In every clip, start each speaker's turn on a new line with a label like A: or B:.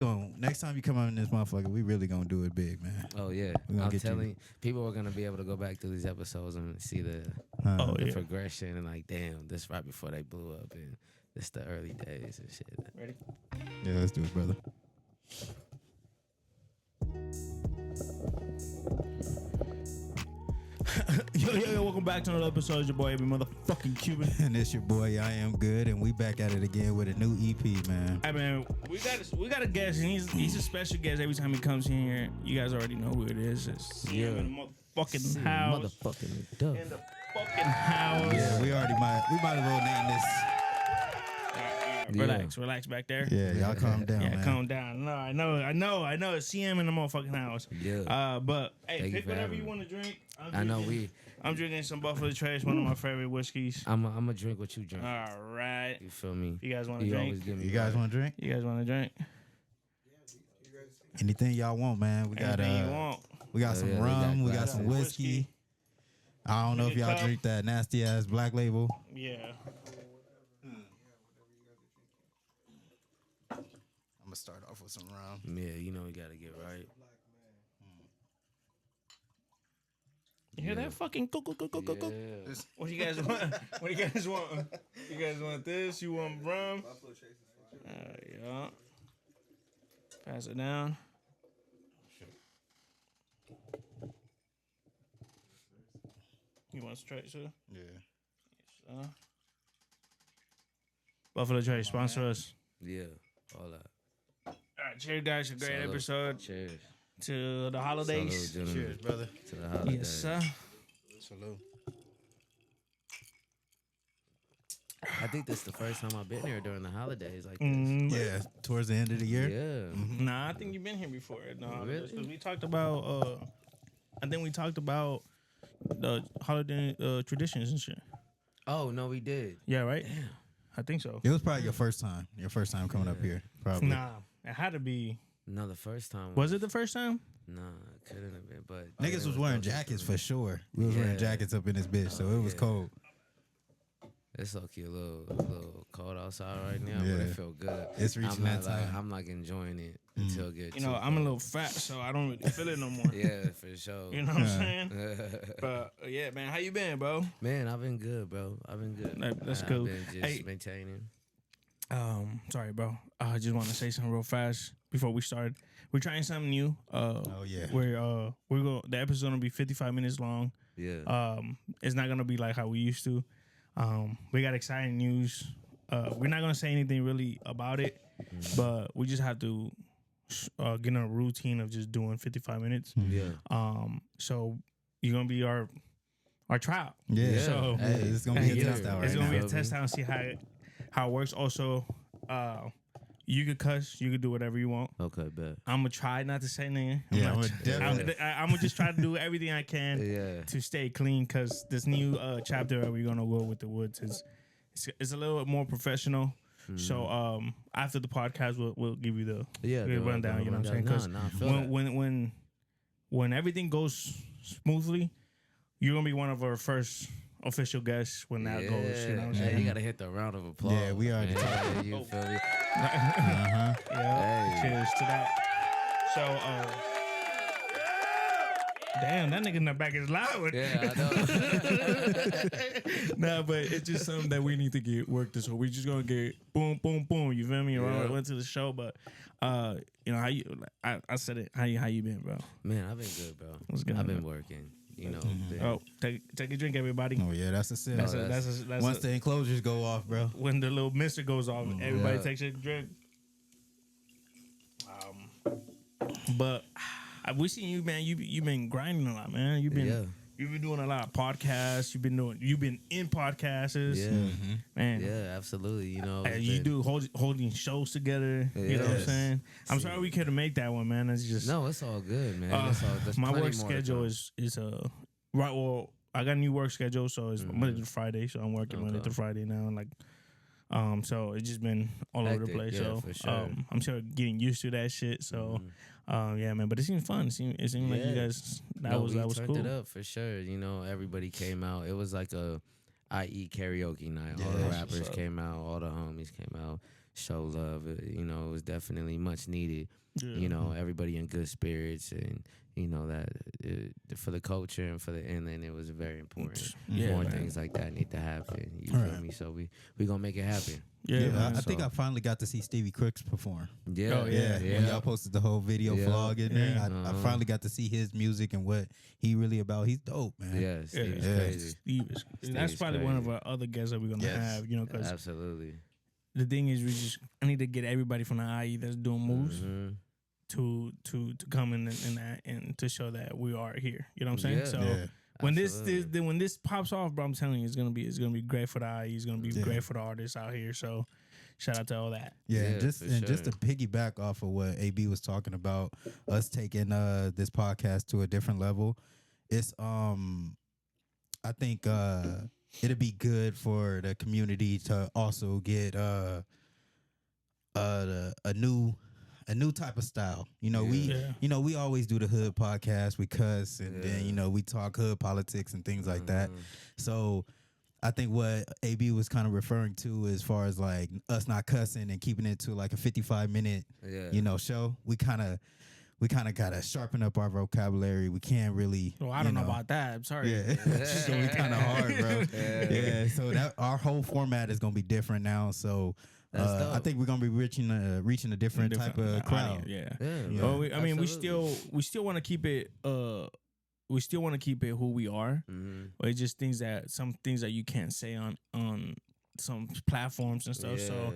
A: Next time you come on in this motherfucker, we really gonna do it big, man.
B: Oh yeah,
A: We gonna
B: I'm
A: get
B: telling you, people are gonna be able to go back through these episodes and see the progression and like, damn, this right before they blew up and this the early days and shit.
C: Ready?
A: Yeah, let's do it, brother.
C: Yo, welcome back to another episode. It's your boy, every motherfucking Cuban.
A: And it's your boy, I Am Good, and we back at it again with a new EP, man.
C: Hey, man, we got a guest, and he's a special guest every time he comes here. You guys already know who it is. It's in the motherfucking house.
B: Motherfucking duck.
C: In the fucking house.
A: Yeah, we might as well name this.
C: Relax back there.
A: Yeah, y'all calm down, man.
C: Calm down. No, I know. It's CM in the motherfucking house.
B: Yeah.
C: But hey,
B: Thank
C: pick
B: you
C: whatever
B: for
C: you
B: having
C: want to drink.
B: I'm
C: drinking some Buffalo Trace, one of my favorite whiskeys.
B: I'm gonna drink what you drink.
C: All right.
B: You feel me?
C: You guys want to drink?
B: Always give me
A: You guys want to drink?
C: You guys want to drink?
A: Anything y'all want, man. We got
C: Anything you want.
A: we got some rum, we got some whiskey. I don't know if y'all drink that nasty ass Black Label.
C: Yeah.
A: I'm gonna start off with some rum.
B: Yeah, you know we gotta get right.
C: You hear that fucking go.
B: Yeah.
C: What do you guys want? What do you guys want? You guys want this? You want rum? Yeah. Pass it down. You want straight, sir?
A: Yeah.
C: Buffalo Trace, sponsor us.
B: Yeah, all that.
C: All right, cheers, guys. A great
B: Salute.
C: episode
B: Cheers.
C: to the holidays.
B: Salute, gentlemen.
A: Cheers, brother.
B: To the holidays.
C: Yes, sir.
A: Salute.
B: I think this is the first time I've been here during the holidays like this.
A: Yeah, towards the end of the year.
B: Yeah.
C: Nah, I think you've been here before. No,
B: Really?
C: because we talked about. I think we talked about the holiday traditions and shit.
B: Oh no, we did.
C: Yeah, right. I think so.
A: It was probably your first time coming up here, probably.
C: Nah, it had to be.
B: No, the first time.
C: Was it the first time?
B: Nah, it couldn't have been. But
A: Niggas was wearing jackets for sure. We was wearing jackets up in this bitch, so it was cold.
B: It's okay, a little cold outside right now, but it feel good.
A: It's reaching that time.
B: I'm like enjoying it until it gets.
C: You know, I'm a little fat, so I don't really feel it no more.
B: Yeah, for sure.
C: You know what I'm saying? But yeah, man, how you been, bro?
B: Man, I've been good, bro. I've been good.
C: That's cool.
B: I've been just maintaining.
C: Sorry, bro. I just want to say something real fast before we start. We're trying something new.
A: Oh yeah.
C: The episode's gonna be 55 minutes long.
B: Yeah.
C: It's not gonna be like how we used to. We got exciting news. We're not gonna say anything really about it, but we just have to get in a routine of just doing 55 minutes.
B: Yeah.
C: So you're gonna be our trial.
A: Yeah.
C: So
A: it's gonna be a test out.
C: It's
A: right
C: gonna
A: now.
C: be a test out and see how it works. Also, you could cuss, you could do whatever you want.
B: Okay, bet.
C: I'm gonna try not to say anything. I'm gonna just try to do everything I can to stay clean, because this new chapter that we're gonna go with the woods is a little bit more professional. So after the podcast, we'll give you the rundown. You know what I'm saying? Because when everything goes smoothly, you're gonna be one of our first official guests when that goes. You know what I'm saying?
B: You gotta hit the round of applause.
A: Yeah, we already
B: yeah, you feel me?
C: Yeah.
B: Hey.
C: Cheers to that. So, damn, that nigga in the back is loud.
B: Yeah, I know.
C: Nah, but it's just something that we need to get worked this. So we just gonna get boom, boom, boom. You feel me? I went to the show, but you know how you? I said it. How you been, bro?
B: Man, I've been good, bro.
C: What's good,
B: I've been
C: man?
B: working. You know.
C: Oh, take a drink, everybody.
A: Oh yeah, that's a sip.
C: That's
A: Once the enclosures go off, bro.
C: When the little mister goes off, everybody takes a drink. But we seen you, man. You've been grinding a lot, man. You've been doing a lot of podcasts. You've been in podcasts.
B: Yeah,
C: man.
B: Yeah, absolutely. You know,
C: and you do holding shows together. You know what I'm saying? I'm sorry we couldn't make that one, man. It's just
B: it's all good, man.
C: My work schedule is right. Well, I got a new work schedule, so it's Monday to Friday. So I'm working Monday to Friday now, and so it's just been all over the place. So
B: for sure.
C: I'm sure getting used to that shit. So yeah, man. But it seemed fun. It seemed like you guys that was
B: turned
C: cool.
B: It up for sure. You know, everybody came out. It was like a IE karaoke night. All the rappers came out. All the homies came out. show love. You know, it was definitely much needed. Yeah. You know, everybody in good spirits, and you know that for the culture and for the inland, it was very important. More things like that need to happen. You feel me? So we gonna make it happen.
A: Yeah, I think I finally got to see Stevie Crooks perform.
B: Yeah,
A: When y'all posted the whole video vlog in there, I finally got to see his music and what he really about. He's dope, man.
B: Yeah, Stevie's crazy.
C: Steve that's probably one of our other guests that we're gonna have. You know, because
B: absolutely.
C: The thing is, I need to get everybody from the IE that's doing moves to come in and to show that we are here. You know what I'm saying? So when this pops off, bro, I'm telling you, it's gonna be great for the IE. It's gonna be great for the artists out here. So shout out to all that.
A: Just to piggyback off of what AB was talking about, us taking this podcast to a different level. It's I think it'll be good for the community to also get a new type of style. You know, we always do the hood podcast. We cuss and then, you know, we talk hood politics and things like that. So I think what AB was kind of referring to as far as like us not cussing and keeping it to like a 55-minute, you know, show. We kind of gotta sharpen up our vocabulary. We can't really.
C: Well, I don't know about that. I'm sorry.
A: So we kind of hard, bro. So that our whole format is gonna be different now. So I think we're gonna be reaching a different type of crowd.
C: Well, I mean, we still want to keep it. We still want to keep it who we are. But it's just some things that you can't say on some platforms and stuff. So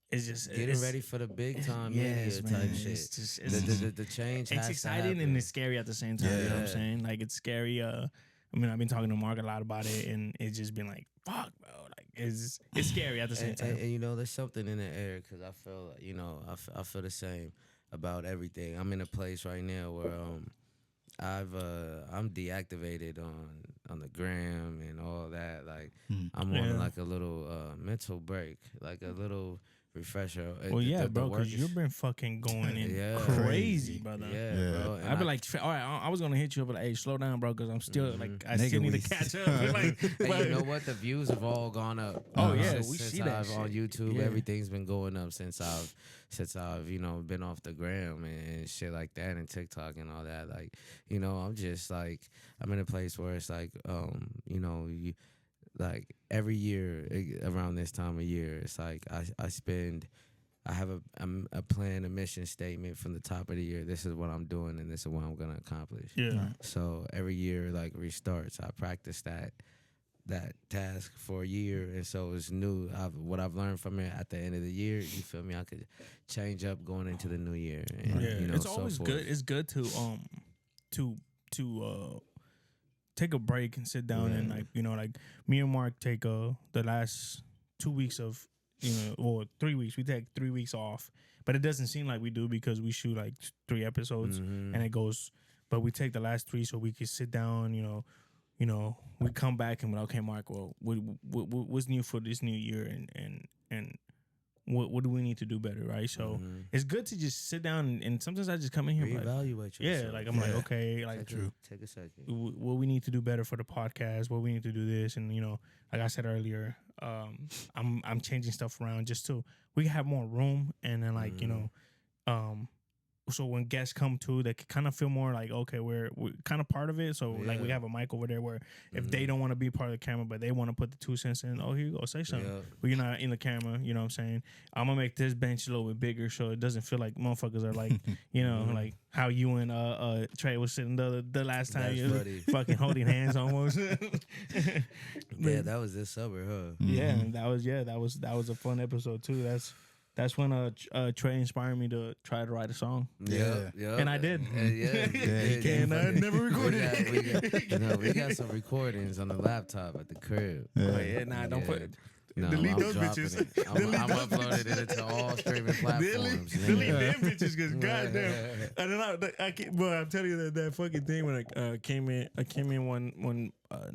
C: it's just
B: getting ready for the big time media type shit. The change.
C: It's exciting and it's scary at the same time. You know what I'm saying? Like it's scary. I mean, I've been talking to Mark a lot about it, and it's just been like, fuck, bro. Like it's scary at the same time.
B: And you know, there's something in the air because I feel, you know, I feel the same about everything. I'm in a place right now where I'm deactivated on the gram and all that. Like I'm on like a little mental break, like a little refresher.
C: Well, bro, because you've been fucking going in crazy, brother.
B: Bro.
C: I'd be like, all right, I was gonna hit you up, like, hey, slow down, bro, because I'm still like, I still need to catch up. Like,
B: and you know what? The views have all gone up.
C: We see that
B: on YouTube. Everything's been going up since I've you know been off the gram and shit like that and TikTok and all that. Like, you know, I'm just like I'm in a place where it's like you know like every year around this time of year, it's like I have a plan, a mission statement from the top of the year. This is what I'm doing and this is what I'm gonna accomplish. So every year like restarts. I practice that task for a year, and so it's new. What I've learned from it at the end of the year, you feel me? I could change up going into the new year. And, you know,
C: it's always good. It's good to take a break and sit down and like, you know, like me and Mark take the last 2 weeks of, you know, or 3 weeks. We take 3 weeks off, but it doesn't seem like we do because we shoot like 3 episodes and it goes. But we take the last 3 so we can sit down. You know, we come back and we're like, okay, Mark, well, what's new for this new year and what do we need to do better, right? So it's good to just sit down and sometimes I just come in here
B: reevaluate yourself.
C: Like I'm like, okay, like
B: take a second.
C: What we need to do better for the podcast, what we need to do this, and you know, like I said earlier, I'm changing stuff around just so we can have more room and then like you know, so when guests come too, they can kind of feel more like, okay, we're kind of part of it. So like we have a mic over there where if they don't want to be part of the camera, but they want to put the 2 cents in, oh, here you go, say something. But you're not in the camera, you know what I'm saying? I'm going to make this bench a little bit bigger so it doesn't feel like motherfuckers are like, you know, like how you and Trey was sitting the last time you fucking holding hands almost.
B: That was this summer, huh?
C: Yeah, and that was a fun episode too. That's when Trey inspired me to try to write a song.
B: Yeah.
C: And I did.
A: And I never recorded it.
B: We got some recordings on the laptop at the crib.
C: Don't put it.
B: No,
C: delete those bitches.
B: I'm uploading it into all streaming platforms.
C: Delete them bitches, because goddamn. I don't know. I can't, bro, I'm telling you that fucking thing when I came in one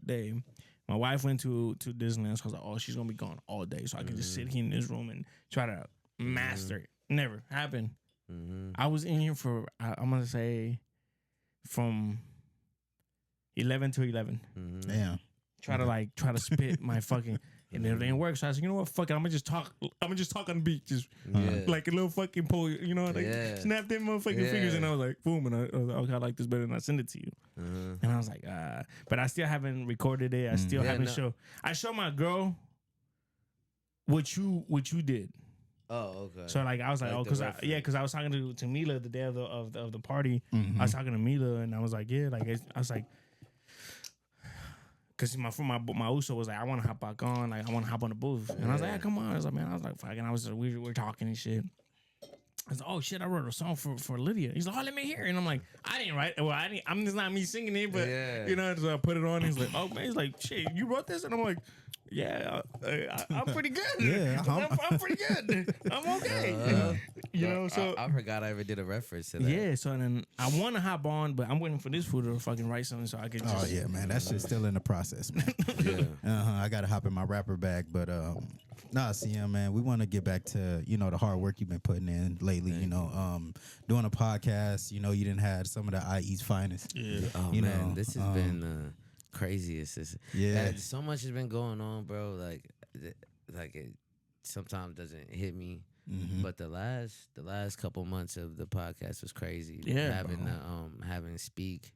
C: day. My wife went to Disneyland, so I was like, oh, she's gonna be gone all day, so I can just sit here in this room and try to master it. Never happened. I was in here for I'm gonna say from 11 to 11.
A: Damn.
C: Try to spit my fucking And it didn't work. So I was like, you know what? Fuck it. I'm gonna just talk on the beat, just like a little fucking poet. You know, like snap them motherfucking fingers. And I was like, boom. And I was like, okay, I like this better. And I send it to you. And I was like, but I still haven't recorded it. I still haven't show. I showed my girl what you did.
B: Oh, okay.
C: So like I was like, because I was talking to Mila the day of the party. I was talking to Mila and I was like, yeah, like I was like, because my Uso was like, I want to hop back on, like I want to hop on the booth, and I was like, yeah, come on. I was like, man, I was like, fucking, we were talking and shit. I was like, oh shit, I wrote a song for Lydia. He's like, oh, let me hear it. And I'm like, I didn't write it. Well, I'm just not me singing it, but you know, so I put it on. He's like, oh man, he's like, shit, you wrote this? And I'm like, yeah, I'm pretty good.
A: Yeah,
C: I'm pretty good. I'm okay. You know, so
B: I forgot I ever did a reference to that.
C: Yeah, so then I want to hop on, but I'm waiting for this fool to fucking write something so I can just.
A: Oh yeah, man, that shit's still in the process, man. I gotta hop in my rapper bag, but CM, man, we want to get back to the hard work you've been putting in lately. Doing a podcast. You didn't have some of the IE's finest.
C: Yeah.
B: Oh man, this has been craziest. So much has been going on, bro. Like it sometimes doesn't hit me. But the last couple months of the podcast was crazy.
C: Yeah,
B: having speak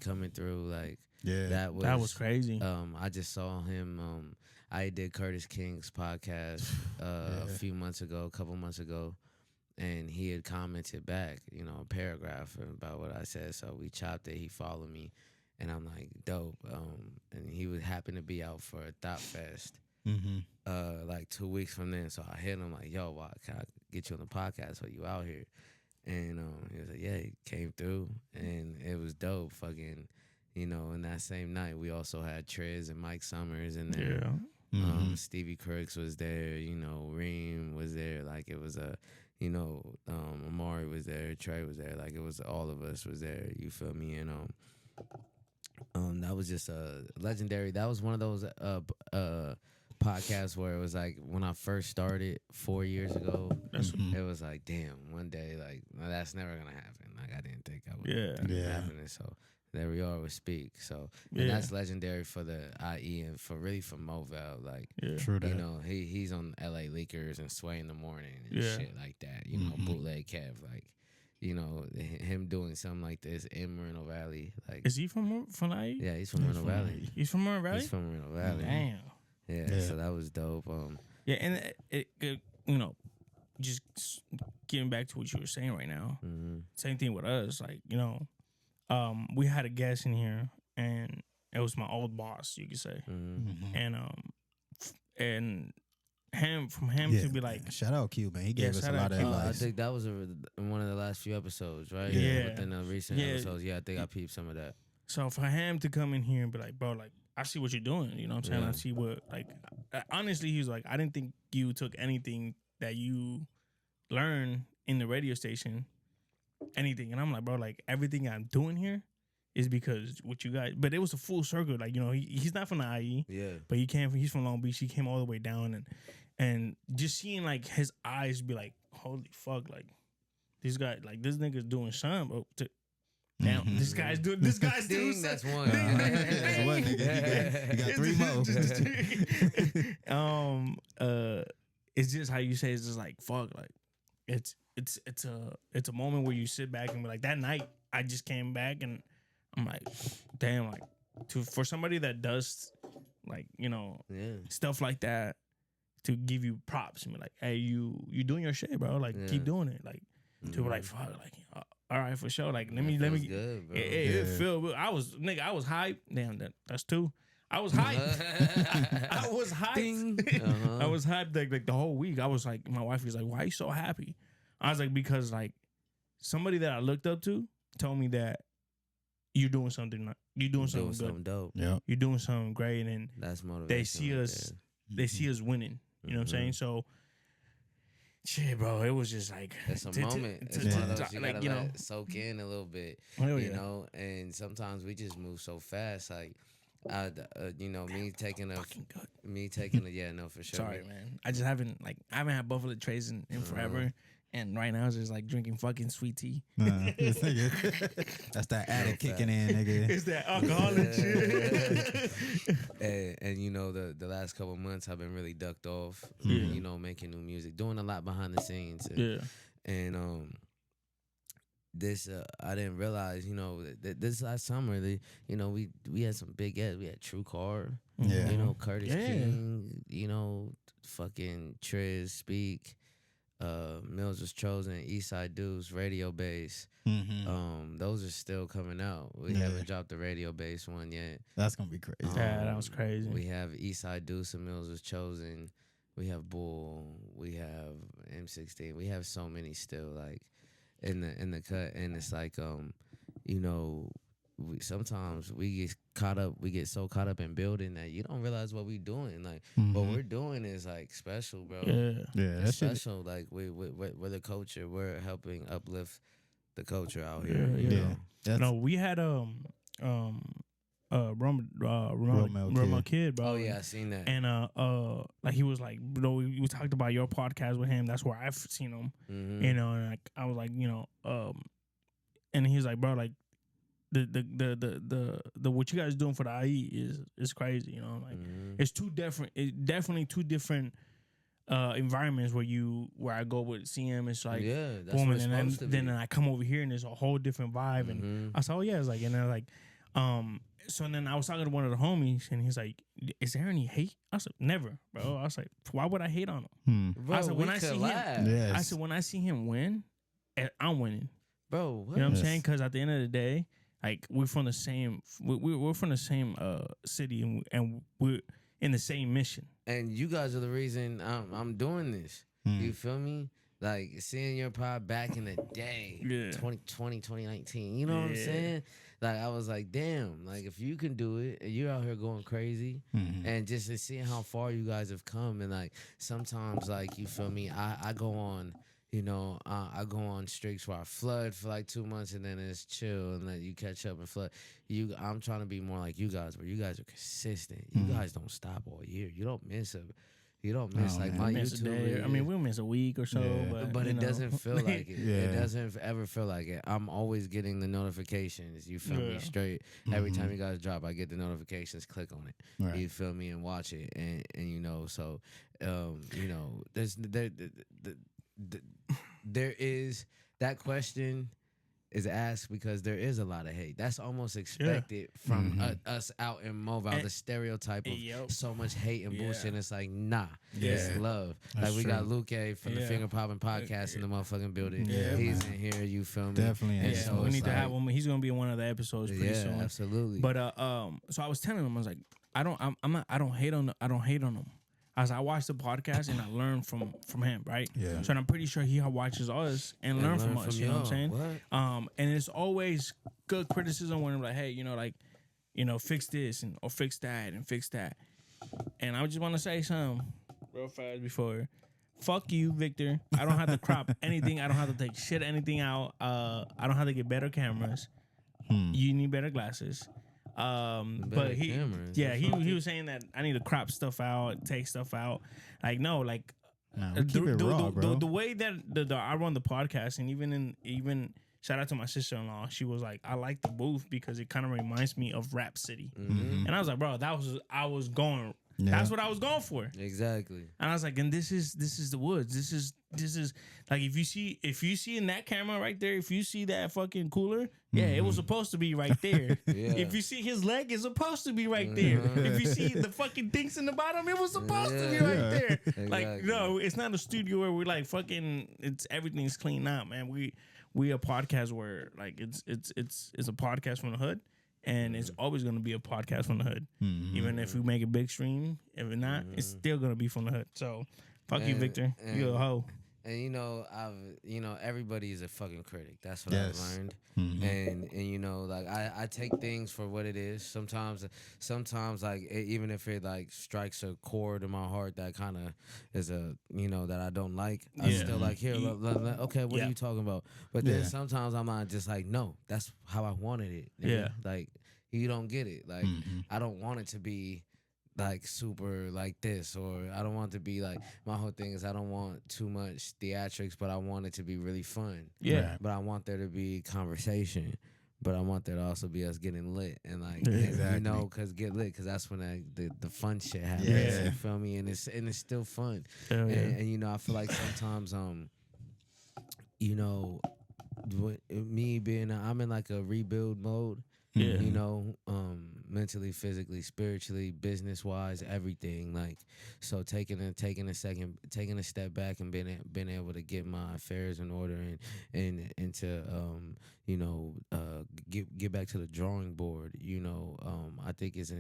B: coming through, like that was crazy. I just saw him. I did Curtis King's podcast a couple months ago, and he had commented back, a paragraph about what I said. So we chopped it. He followed me, and I'm like, dope. And he would happen to be out for a Thought Fest. Like 2 weeks from then, so I hit him like, yo, can I get you on the podcast? So you out here? And he was like, yeah. He came through, and it was dope. Fucking, and that same night we also had Trez and Mike Summers in there. Stevie Crooks was there. Reem was there. Like it was Amari was there. Trey was there. Like it was all of us was there. You feel me? And that was just legendary. That was one of those podcast where it was like when I first started 4 years ago, it was like, damn, one day, like, that's never gonna happen. Like I didn't think I would happen. So there we are with Speak. So and that's legendary for the IE and for Movell. Like
A: True that.
B: He's on LA Leakers and Sway in the Morning and shit like that. Bootleg Kev, like. Him doing something like this in Moreno Valley. Like,
C: is he from IE?
B: Yeah, he's from Moreno Valley.
C: He's from Moreno Valley?
B: He's from Moreno Valley.
C: Damn.
B: Yeah, so that was dope.
C: And it just getting back to what you were saying right now. Same thing with us. Like, we had a guest in here, and it was my old boss, you could say. And him to be like,
A: shout out Q, man. He gave us a lot of advice.
B: I think that was in one of the last few episodes, right?
C: Yeah.
B: Within the recent episodes. Yeah, I think I peeped some of that.
C: So for him to come in here and be like, bro, like, I see what you're doing. You know what I'm saying?
B: Yeah.
C: I see what, like, honestly, he was like, I didn't think you took anything that you learned in the radio station, anything. And I'm like, bro, like, everything I'm doing here is because what you guys, but it was a full circle. Like, he's not from the IE, but he's from Long Beach. He came all the way down and just seeing like his eyes be like, holy fuck, like this guy, like this nigga's doing something. Damn, this guy's doing
B: Ding,
C: something.
B: that's one.
A: That's one nigga. You got 3 more.
C: It's just how you say it's just like fuck, like it's a moment where you sit back and be like, that night I just came back and I'm like, damn, like for somebody that does like stuff like that, to give you props and be like, hey, you doing your shit, bro, like keep doing it, like to be like, fuck, like all right, for sure, like let me
B: good, bro.
C: It feel I was hyped. Damn, that's 2. I was hyped. I was hyped. I was hyped like the whole week. I was like, my wife was like, why are you so happy? I was like, because like somebody that I looked up to told me that you're doing something good.
B: Dope.
A: Yeah.
C: You're doing something great, and
B: that's motivation.
C: they see us. They see us winning. You know what I'm saying? So, shit, bro, it was just like
B: it's a moment. It's one of those you gotta let it soak in a little bit. You know, and sometimes we just move so fast. Like, me taking a for sure.
C: Sorry, man. I haven't had Buffalo Trace in forever, And right now, it's just like drinking fucking sweet tea.
A: That's that addict kicking in, nigga.
C: It's that alcoholic shit.
B: And you know, the last couple months I've been really ducked off.
C: Yeah.
B: You know, making new music, doing a lot behind the scenes. And this I didn't realize. You know, this last summer, you know, we had some big guests. We had True Car.
A: Yeah.
B: You know, Curtis King. You know, fucking Triz Speak. Mills Was Chosen, Eastside Deuce, Radio Bass. Those are still coming out. We haven't dropped the Radio Bass one yet.
A: That's gonna be crazy.
C: Yeah, that was crazy.
B: We have Eastside Deuce and Mills Was Chosen. We have Bull. We have M16. We have so many still like in the cut, and it's like you know. Sometimes we get so caught up in building that you don't realize what we're doing. Like what we're doing is like special, bro.
A: Yeah,
B: it's special. Like we're the culture. We're helping uplift the culture out here.
C: No, we had Roma Kid, bro.
B: Oh yeah, I seen that.
C: And like he was like, bro, we talked about your podcast with him. That's where I've seen him. You know, and like I was like, you know, and he's like, bro, like. The what you guys doing for the IE is crazy, you know. Like it's definitely two different environments where I go with CM. It's like
B: that's
C: boom,
B: what it's
C: and
B: supposed to be.
C: then I come over here and there's a whole different vibe. And I said, oh yeah, it's like, and then like so then I was talking to one of the homies and he's like, is there any hate? I said, never, bro. I was like, why would I hate on him?
B: Bro,
C: I said, when I see him,
A: Yes.
C: I said, when I see him win, I'm winning.
B: Bro, what?
C: You know what I'm saying? Because at the end of the day, like we're from the same, we're from the same city, and we're in the same mission.
B: And you guys are the reason I'm doing this. You feel me? Like seeing your pod back in the day, 2020, 2019. You know what I'm saying? Like I was like, damn. Like if you can do it, and you're out here going crazy, and just seeing how far you guys have come, and like sometimes, like you feel me? I go on. You know, I go on streaks where I flood for like 2 months and then it's chill and let you catch up and flood. I'm trying to be more like you guys, where you guys are consistent. You guys don't stop all year. You don't miss like my YouTube.
C: I mean, we'll miss a week or so,
B: but it doesn't feel like it.
A: Yeah.
B: It doesn't ever feel like it. I'm always getting the notifications. You feel me? Straight. Every time you guys drop, I get the notifications. Click on it.
A: Right.
B: You feel me? And watch it. And you know, so you know, there is that question is asked because there is a lot of hate. That's almost expected from us out in Mobile. The stereotype of so much hate and bullshit. And it's like, nah, it's love.
A: That's
B: like we
A: true.
B: got Luke from the Finger Popping Podcast in the motherfucking building. He's in here. You feel me?
A: Definitely.
B: And
C: Yeah,
B: so
C: we
B: it's
C: need to
B: like,
C: have him. He's gonna be in one of the episodes pretty soon.
B: Absolutely.
C: But so I was telling him, I was like, I don't hate on him. As I watch the podcast and I learn from him, right?
A: Yeah.
C: So I'm pretty sure he watches us and learn from us. You know what I'm saying?
B: What?
C: And it's always good criticism when I'm like, hey, you know, like, you know, fix this or fix that and fix that. And I just want to say something real fast before. Fuck you, Victor. I don't have to crop anything. I don't have to take anything out. I don't have to get better cameras. You need better glasses. But he was saying that I need to crop stuff out, take stuff out. Like no, like
A: keep it raw, bro.
C: The way that I run the podcast, and even shout out to my sister-in-law, she was like, I like the booth because it kind of reminds me of Rap City, and I was like, bro, I was going. Yeah. That's what I was going for.
B: Exactly.
C: And I was like, and this is the woods. This is like if you see in that camera right there, if you see that fucking cooler, it was supposed to be right there. If you see his leg, it's supposed to be right there. If you see the fucking dinks in the bottom, it was supposed to be right there.
B: Exactly.
C: Like, no, it's not a studio where we're like fucking everything's clean out, man. We a podcast where like it's a podcast from the hood. And it's always going to be a podcast from the hood. Even if we make a big stream, if not, it's still going to be from the hood. So, fuck you, Victor. You're a hoe.
B: And you know, everybody is a fucking critic. That's what I've learned. And you know, like I take things for what it is. Sometimes like even if it like strikes a chord in my heart that kind of is that I don't like, I'm still like, here, okay, what are you talking about? But then sometimes I'm not just like, no, that's how I wanted it. Nigga. Like you don't get it. Like I don't want it to be like super like this, or I don't want to be like, my whole thing is I don't want too much theatrics, but I want it to be really fun.
C: Yeah.
B: But I want there to be conversation. But I want there to also be us getting lit and like,
A: exactly.
B: you know, cause get lit, cause that's when the fun shit happens.
A: Yeah.
B: You feel me? And it's still fun.
C: Hell yeah.
B: And you know, I feel like sometimes you know, me being I'm in like a rebuild mode.
C: Yeah.
B: You know, mentally, physically, spiritually, business wise, everything. Like, so taking a step back and being able to get my affairs in order and to you know, get back to the drawing board. You know, I think it's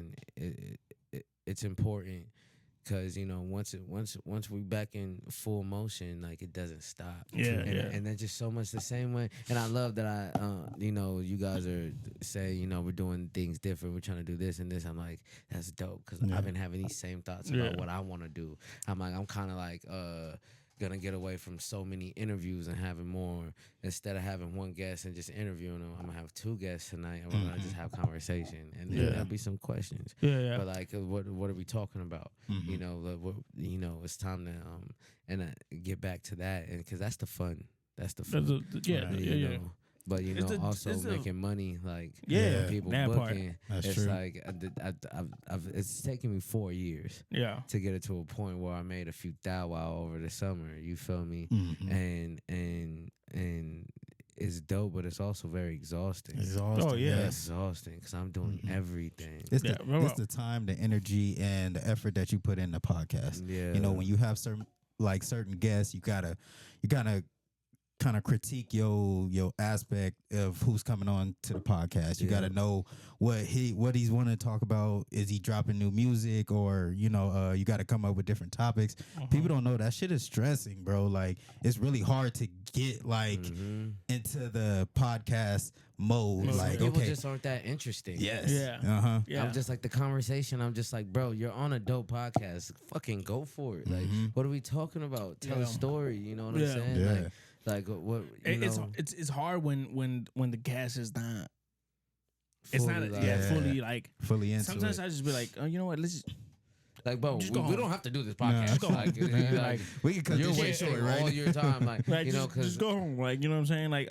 B: important. Cause you know, once we back in full motion, like it doesn't stop. And then just so much the same way. And I love that you know, you guys are saying, you know, we're doing things different. We're trying to do this and this. I'm like, that's dope. Cause I've been having these same thoughts about what I want to do. I'm like, I'm kind of like gonna get away from so many interviews and having more. Instead of having one guest and just interviewing them, I'm gonna have two guests tonight and we're gonna just have conversation, and then there'll be some questions. But like, what are we talking about? You know, it's time to get back to that, and because that's the fun. That's the fun. You know? But you know, also making money, like people booking. It's true. Like it's taken me 4 years, to get it to a point where I made a few thou wow over the summer. You feel me? And it's dope, but it's also very exhausting.
A: Oh yeah,
B: it's exhausting because I'm doing everything.
A: It's the time, the energy, and the effort that you put in the podcast. Yeah, you know, when you have certain guests, you gotta kind of critique your aspect of who's coming on to the podcast. You got to know what he's want to talk about. Is he dropping new music, or you know, you got to come up with different topics. People don't know that shit is stressing, bro. Like, it's really hard to get like into the podcast mode. Like,
B: people just aren't that interesting.
A: Yes.
B: Yeah. I'm just like, the conversation, I'm just like, bro, you're on a dope podcast. Fucking go for it. Like, what are we talking about? Tell a story. You know what I'm saying? Like what?
C: It's hard when the gas is not. It's
B: fully,
C: not
A: fully into
C: sometimes
A: it.
C: I just be like, oh, you know what? Let's just.
B: Like, bro, we don't have to do this podcast.
C: No.
B: Like,
A: we can cut
B: you're
A: this shit short, right?
B: all your time, like you know, because
C: just go home. Like, you know what I'm saying? Like,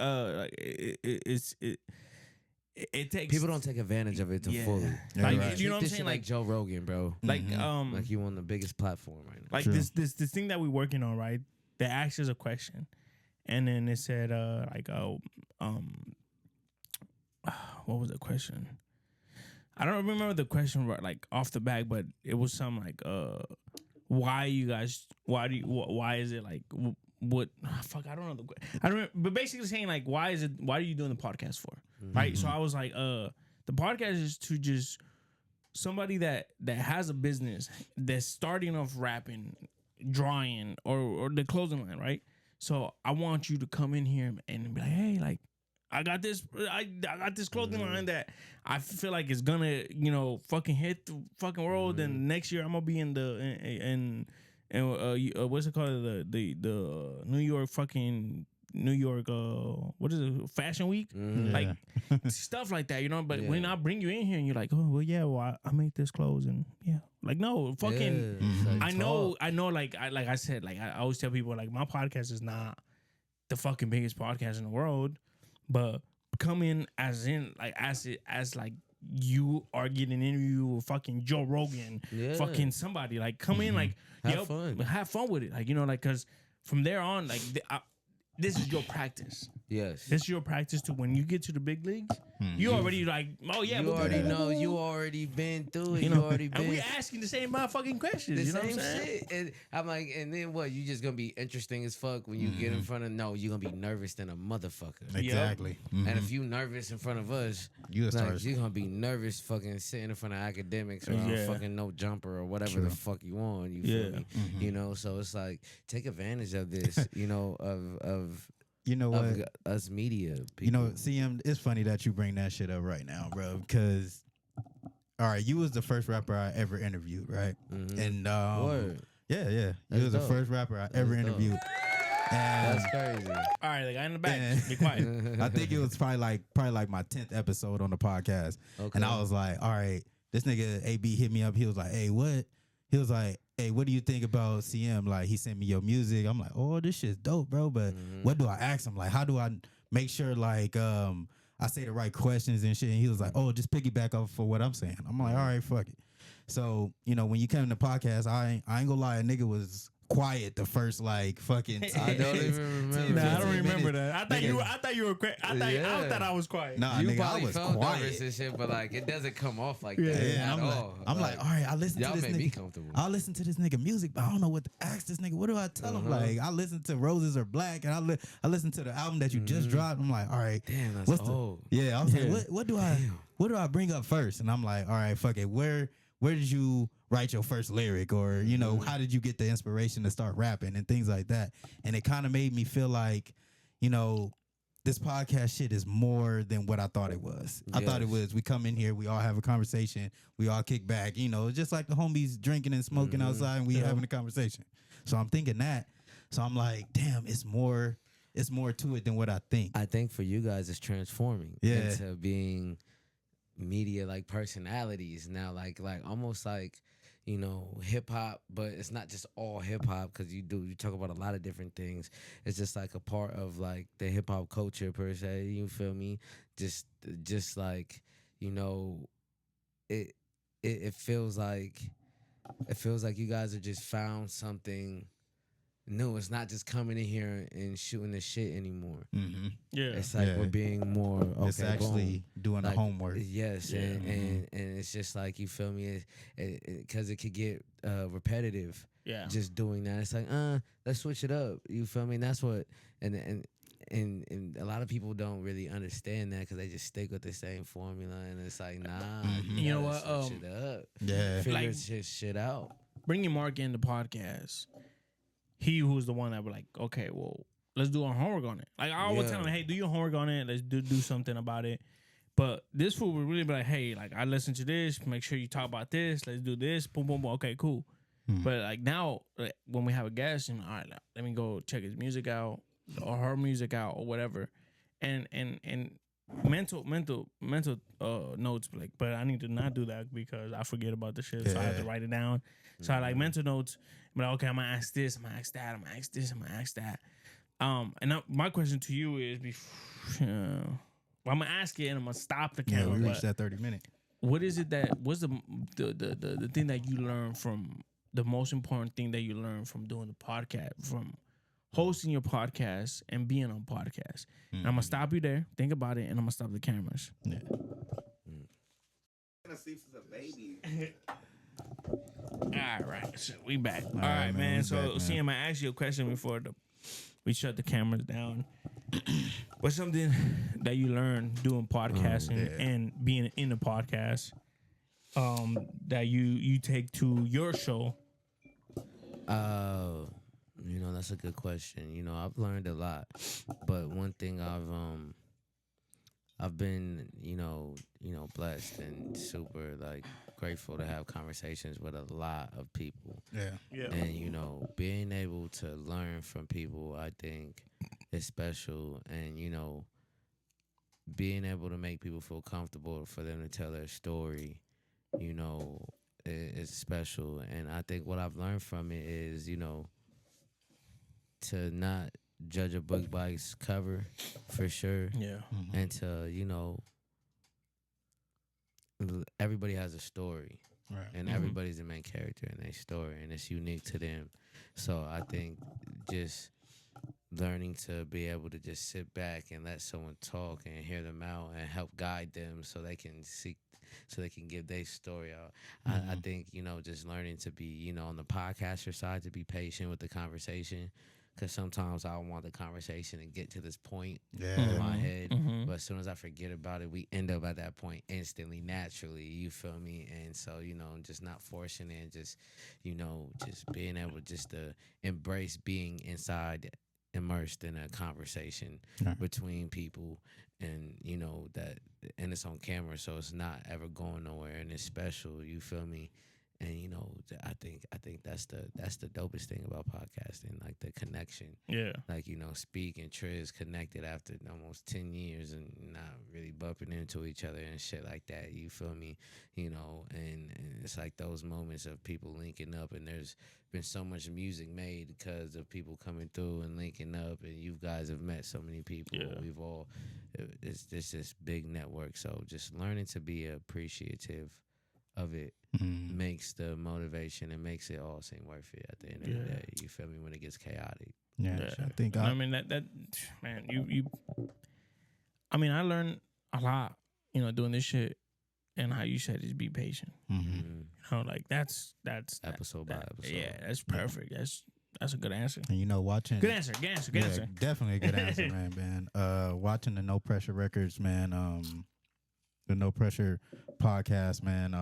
C: it takes,
B: people don't take advantage of it to fully.
C: Like, you know what I'm saying?
B: Like Joe Rogan, bro.
C: Like,
B: like you on the biggest platform right now.
C: Like this thing that we're working on, right? They asked us a question, and then it said, what was the question? I don't remember the question like off the back, but it was something like, why is it like, what? Fuck, I don't know I don't remember, but basically saying like, why are you doing the podcast for? Right. So I was like, the podcast is to just somebody that has a business that's starting off rapping, drawing, or the clothing line, right? So I want you to come in here and be like, hey, like, I got this clothing line that I feel like is gonna, you know, fucking hit the fucking world. And next year I'm gonna be in the what's it called, the New York what is it, Fashion Week, like stuff like that, you know. But when I bring you in here and you're like, oh well, yeah, well I make this clothes, and like, no, fucking, I know, like I said, like I always tell people, like, my podcast is not the fucking biggest podcast in the world. But come in as like you are getting an interview with fucking Joe Rogan, fucking somebody, like, come in, like, have fun with it, like, you know, like, because from there on, like, this is your practice.
B: Yes,
C: this is your practice to when you get to the big leagues. You already like, oh yeah,
B: you already know. You already been through it. You already been.
C: And we asking the same motherfucking questions.
B: The
C: you know
B: same
C: what I'm saying?
B: shit. And I'm like, and then what? You just gonna be interesting as fuck when you get in front of. No, you gonna be nervous than a motherfucker.
A: Exactly.
B: And if you nervous in front of us, you're gonna be nervous fucking sitting in front of academics or fucking no jumper or whatever the fuck you want. You feel me? You know, so it's like, take advantage of this. You know, of.
A: You know what?
B: Us media people.
A: You know, CM, it's funny that you bring that shit up right now, bro, because, all right, you was the first rapper I ever interviewed, right? And, you was the first rapper I ever interviewed. And,
B: that's crazy.
C: All right, the guy in the back, be quiet.
A: I think it was probably like my 10th episode on the podcast. Okay. And I was like, all right, this nigga AB hit me up. He was like, hey, what? He was like, hey, what do you think about CM? Like, he sent me your music. I'm like, oh, this shit's dope, bro. But what do I ask him? Like, how do I make sure, like, I say the right questions and shit? And he was like, oh, just piggyback off for what I'm saying. I'm like, all right, fuck it. So, you know, when you came to the podcast, I ain't gonna lie, a nigga was quiet the first like fucking.
B: I don't even remember.
C: Nah, I don't remember that. I thought you were. I thought I was quiet.
A: Nah,
B: you
A: nigga, I
B: probably
A: was
B: felt
A: quiet.
B: nervous and shit, but like it doesn't come off like that
A: Yeah,
B: at all.
A: I'm like, all right, I listen to
B: y'all
A: this
B: made me
A: nigga.
B: comfortable.
A: I listen to this nigga music, but I don't know what to ask this nigga. What do I tell him? Like, I listen to Roses Are Black, and I listen to the album that you just dropped. I'm like, all right,
B: Damn, that's
A: what's
B: old.
A: Yeah, I was like, what do I bring up first? And I'm like, all right, fuck it. Where did you write your first lyric, or you know, how did you get the inspiration to start rapping and things like that? And it kind of made me feel like, you know, this podcast shit is more than what I thought it was. I thought it was, we come in here, we all have a conversation, we all kick back, you know, just like the homies drinking and smoking outside and we having a conversation. So I'm thinking that. So I'm like, damn, it's more to it than what I think.
B: I think for you guys, it's transforming into being media like personalities now, like almost like, you know, hip hop, but it's not just all hip hop, because you talk about a lot of different things. It's just like a part of like the hip hop culture per se. You feel me? Just like, you know, it feels like you guys have just found something new. It's not just coming in here and shooting the shit anymore.
A: Mm-hmm.
C: Yeah,
B: it's like we're being more. Okay,
A: it's actually doing
B: like,
A: the homework.
B: Yes, and it's just like, you feel me? Because it could get repetitive.
C: Yeah,
B: just doing that. It's like, let's switch it up. You feel me? And that's what and a lot of people don't really understand that, because they just stick with the same formula, and it's like, nah.
C: You know what?
B: Switch it up.
A: Yeah,
B: Figure shit out.
C: Bringing Mark in the podcast, he who's the one that was like, okay, well, let's do our homework on it. Like, I always tell him, hey, do your homework on it. Let's do something about it. But this fool would really be like, hey, like, I listened to this. Make sure you talk about this. Let's do this. Boom, boom, boom. Okay, cool. But like now, like, when we have a guest, and all right, let me go check his music out or her music out or whatever, and mental notes. Like, but I need to not do that because I forget about the shit, so I have to write it down. So I like mental notes. But okay, I'm gonna ask this, I'm gonna ask that, I'm gonna ask this, I'm gonna ask that. And now my question to you is, well, I'm gonna ask it and I'm gonna stop the camera.
A: Yeah, we reached that 30-minute.
C: What is it what's the thing that you learn from, the most important thing that you learn from doing the podcast, from hosting your podcast and being on podcast? And I'm gonna stop you there, think about it, and I'm gonna stop the cameras.
A: Yeah.
C: All right, so we back. All right, man. So, CM, I asked you a question before we shut the cameras down. What's something that you learned doing podcasting and being in the podcast that you take to your show?
B: You know, that's a good question. You know, I've learned a lot, but one thing I've been, you know, blessed and super like grateful to have conversations with a lot of people.
C: Yeah.
B: And you know, being able to learn from people, I think, is special. And you know, being able to make people feel comfortable for them to tell their story, you know, is special. And I think what I've learned from it is, you know, to not judge a book by its cover, for sure.
C: Yeah.
B: And to, you know, everybody has a story.
A: Right.
B: And everybody's the main character in their story, and it's unique to them. So I think just learning to be able to just sit back and let someone talk and hear them out and help guide them so they can give their story out. I think, you know, just learning to be, you know, on the podcaster side, to be patient with the conversation. Because sometimes I want the conversation to get to this point in my head. But as soon as I forget about it, we end up at that point instantly, naturally. You feel me? And so, you know, just not forcing it, and just, you know, just being able just to embrace being inside, immersed in a conversation between people. And, you know, and it's on camera, so it's not ever going nowhere. And it's special. You feel me? you know, I think that's the dopest thing about podcasting, like the connection.
C: Yeah.
B: Like, you know, Speak and Triz connected after almost 10 years and not really bumping into each other and shit like that. You feel me? You know, and it's like those moments of people linking up, and there's been so much music made because of people coming through and linking up, and you guys have met so many people.
C: Yeah.
B: We've all, it's this big network. So just learning to be appreciative of it makes the motivation and makes it all seem worth it at the end of the day. You feel me? When it gets chaotic.
A: Yeah. I think
C: I mean that man, you I mean, I learned a lot, you know, doing this shit, and how you said is be patient. You know, like that's
B: episode by episode.
C: Yeah, that's perfect. That's a good answer.
A: And you know, watching
C: good answer.
A: Definitely a good answer, man. Watching the No Pressure Records, man. The No Pressure podcast, man.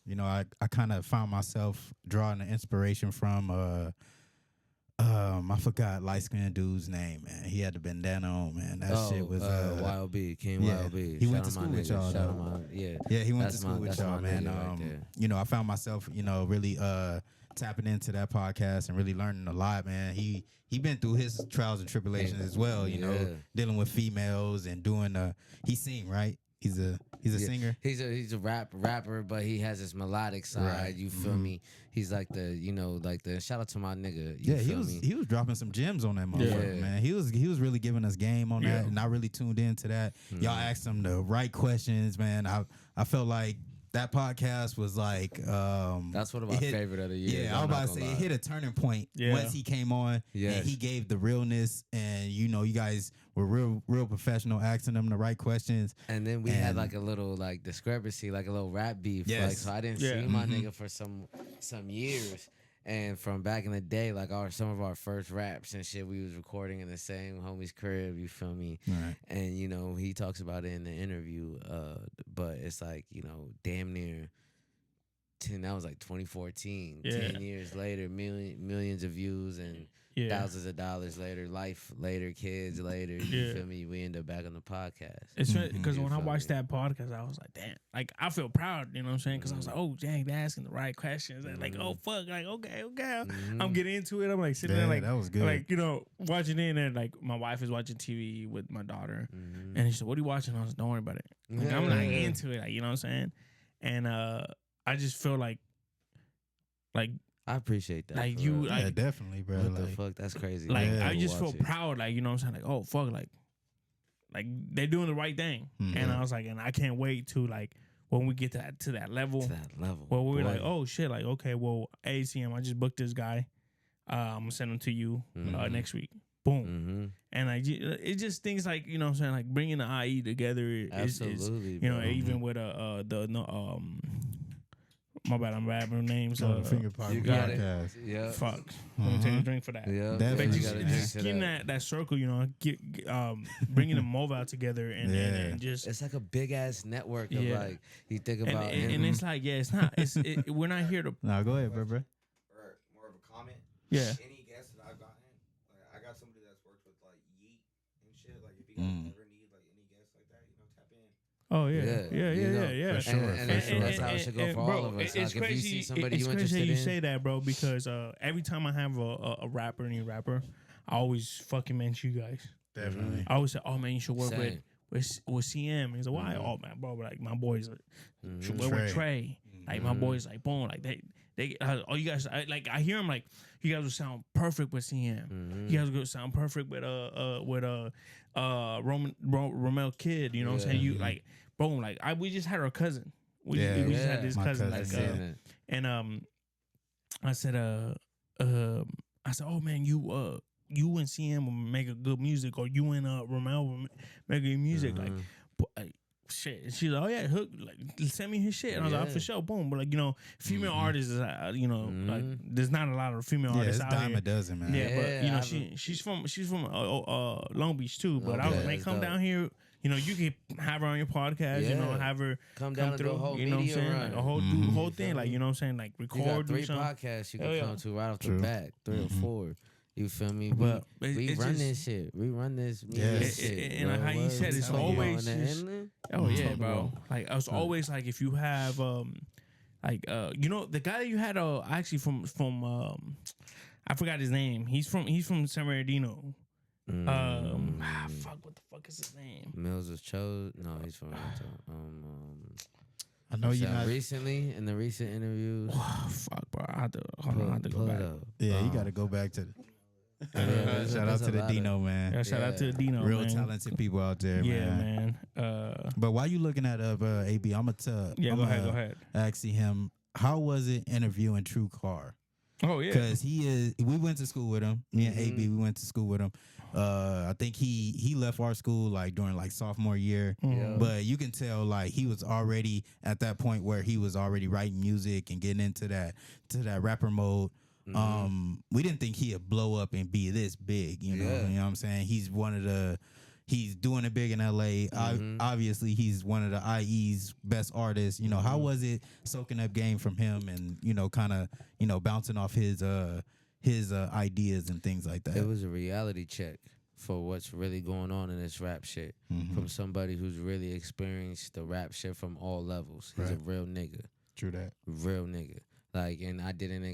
A: You know, I kind of found myself drawing the inspiration from I forgot light skinned dude's name, man. He had the bandana on, man. That shit was
B: Wild B, King Wild B.
A: He went to school with y'all. Yeah, he went to school with y'all, man.
B: Right,
A: you know, I found myself, you know, really tapping into that podcast and really learning a lot, man. He been through his trials and tribulations as well, you know, dealing with females and doing he sing, right? He's a singer.
B: He's a rapper, but he has his melodic side. Right. You feel me? He's like the shout out to my nigga.
A: He was dropping some gems on that motherfucker, man. He was really giving us game on that, and I really tuned into that. Y'all asked him the right questions, man. I felt like that podcast was like
B: that's one of my favorite of the year.
A: Yeah, I was about to say it hit a turning point once he came on. And he gave the realness, and you know, you guys were real professional, asking them the right questions.
B: And then we had like a little like discrepancy, like a little rap beef. Like, so I didn't see my nigga for some years. And from back in the day, like some of our first raps and shit, we was recording in the same homie's crib, you feel me?
A: Right.
B: And, you know, he talks about it in the interview, but it's like, you know, damn near 10, that was like 2014. 10 years later, millions of views and thousands of dollars later, life later, kids later, you feel me? We end up back on the podcast.
C: It's because when I watched that podcast, I was like, damn, like I feel proud, you know what I'm saying? Because I was like, oh, dang, they're asking the right questions. And like, oh, fuck, like, okay. I'm getting into it. I'm like sitting there like,
A: that was good.
C: Like, you know, watching it, and like my wife is watching TV with my daughter. And she said, what are you watching? I was like, don't worry about it. Like, I'm like into it, like, you know what I'm saying? And I just feel like
B: I appreciate that.
C: Like you, like,
A: definitely, bro.
B: What the fuck? That's crazy.
C: Like I just feel proud, like, you know what I'm saying? Like, oh fuck, like they're doing the right thing. And I was like, and I can't wait to like when we get to that level. Where we're like, oh shit, like, okay, well, ACM, I just booked this guy. I'm gonna send him to you next week. Boom. And it's just things like, you know what I'm saying, like bringing the IE together is you know, even with my bad, I'm rapping names.
A: Finger Pop
B: you got
A: podcast.
B: It. Yeah.
C: Fuck. I'm gonna take a drink for that.
B: Yeah.
C: But just getting that circle, you know, bringing the mobile together and just.
B: It's like a big ass network of like, you think about
C: and it's like, it's not. We're not here to.
A: No, go ahead, bro.
D: Or more of a comment.
C: Yeah.
D: Any guests that I've gotten, like I got somebody that's worked with like Yeet and shit. Like if you guys ever need like any guests like that, you know, tap in.
C: Oh yeah.
A: For sure.
B: And that's how it should go for all of us.
C: It's
B: like
C: crazy.
B: If you see somebody
C: it's
B: you
C: crazy
B: interested
C: you
B: in,
C: say that, bro, because every time I have a new rapper, I always fucking mention you guys.
A: Definitely.
C: I always say, oh man, you should work with CM. He's like, why? Oh man, bro, like my boys should work with Trey. Like my boys, like boom, like they oh you guys, I hear them like you guys would sound perfect with CM. You guys would sound perfect with Romel Kid. You know what I'm saying? You like boom, like we just had our cousin. We just had this cousin. Like, and I said, oh man, you and CM will make a good music, or you and Romel will make good music, like shit. And she's like, oh yeah, Hook, like send me his shit. And I was like, oh, for sure, boom. But like, you know, female artists, you know, like there's not a lot of female artists out
A: dime
C: here.
A: a dozen, man.
C: Yeah, but you know, she's from Long Beach too. But I was like, come down here. You know, you can have her on your podcast. You know, have her
B: come
C: through.
B: Do a whole
C: you know what I'm saying? Like a whole thing. Like, you know what I'm saying? Like record.
B: You got 3
C: something.
B: podcasts you can come to right off the bat, 3 or 4. You feel me?
C: But
B: we run this shit. We run this shit.
C: And like how you said, it's always just, oh yeah, bro. Like it's always like if you have Like the guy that you had actually from I forgot his name. He's from San Bernardino. Fuck, what the fuck is his name?
B: Mills was chose. No, he's from
A: I know you not
B: recently in the recent interviews.
C: Fuck, bro. I have to go back.
A: Yeah, you got to go back to. Shout out to the Dino, man.
C: Yeah, shout out to the Dino,
A: real
C: man.
A: talented people out there,
C: man.
A: But while you looking at AB, I'm gonna
C: go ahead.
A: Asking him, how was it interviewing True Car?
C: Oh yeah,
A: because we went to school with him. Me and AB, we went to school with him. I think he left our school like during like sophomore year, but you can tell like he was already at that point where he was already writing music and getting into that rapper mode. We didn't think he'd blow up and be this big, you know what I'm saying? He's doing it big in LA. Obviously, he's one of the IE's best artists. You know, how was it soaking up game from him and, kind of, bouncing off his ideas and things like that?
B: It was a reality check for what's really going on in this rap shit from somebody who's really experienced the rap shit from all levels. He's a real nigga.
A: True that.
B: Real nigga. Like, and I didn't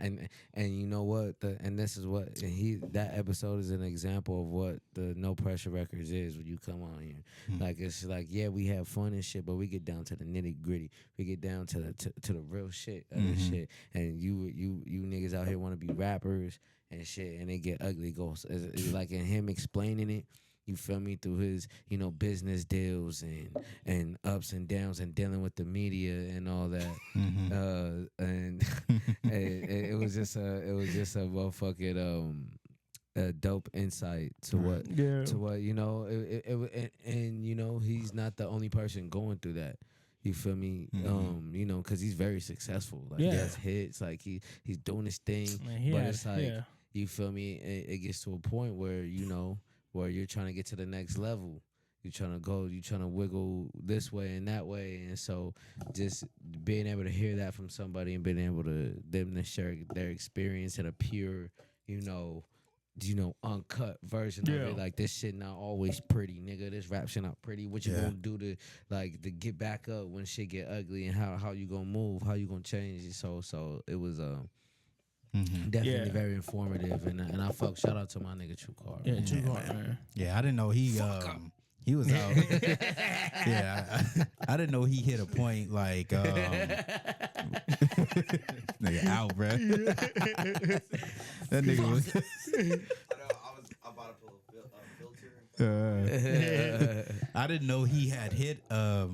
B: and you know what, this is what that episode is an example of what the No Pressure Records is when you come on here. Like, it's like, yeah, we have fun and shit, but we get down to the nitty gritty. We get down to the real shit of this shit. And you niggas out here want to be rappers and shit, and it get ugly. Goes like in him explaining it. You feel me, through his, business deals and ups and downs and dealing with the media and all that. And it was just a motherfucking a dope insight to what he's not the only person going through that. You feel me? Because he's very successful. Like, he has hits. Like, he's doing his thing. But it's like, you feel me? It gets to a point where, where you're trying to get to the next level. You're trying to wiggle this way and that way. And so just being able to hear that from somebody and being able to them to share their experience in a pure, uncut version of it. Like, this shit not always pretty, nigga. This rap shit not pretty. What you gonna do to get back up when shit get ugly, and how you gonna move, how you gonna change it. So it was definitely very informative, and I shout out to my nigga True Car.
C: Yeah, True Car, man.
A: Yeah, I didn't know he was out. I didn't know he hit a point like nigga out, bro. That nigga was.
D: I'm about to pull a filter.
A: I didn't know he had hit a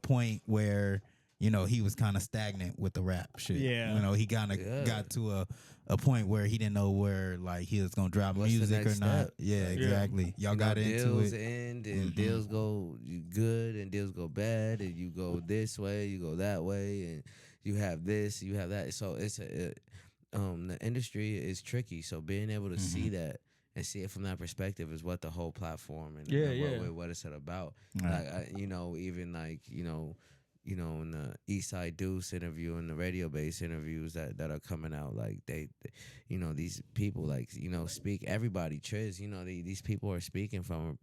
A: point where he was kind of stagnant with the rap shit.
C: Yeah.
A: He kind of got to a point where he didn't know where like he was gonna drop music or not. Yeah, exactly. Y'all got into
B: deals
A: it.
B: End and deals go good and deals go bad, and you go this way, you go that way, and you have this, you have that. So it's the industry is tricky. So being able to see that and see it from that perspective is what the whole platform and what it's about. Right. Like even like in the East Side Deuce interview and the Radio Base interviews that are coming out, like they these people speak, everybody, Triz, these people are speaking from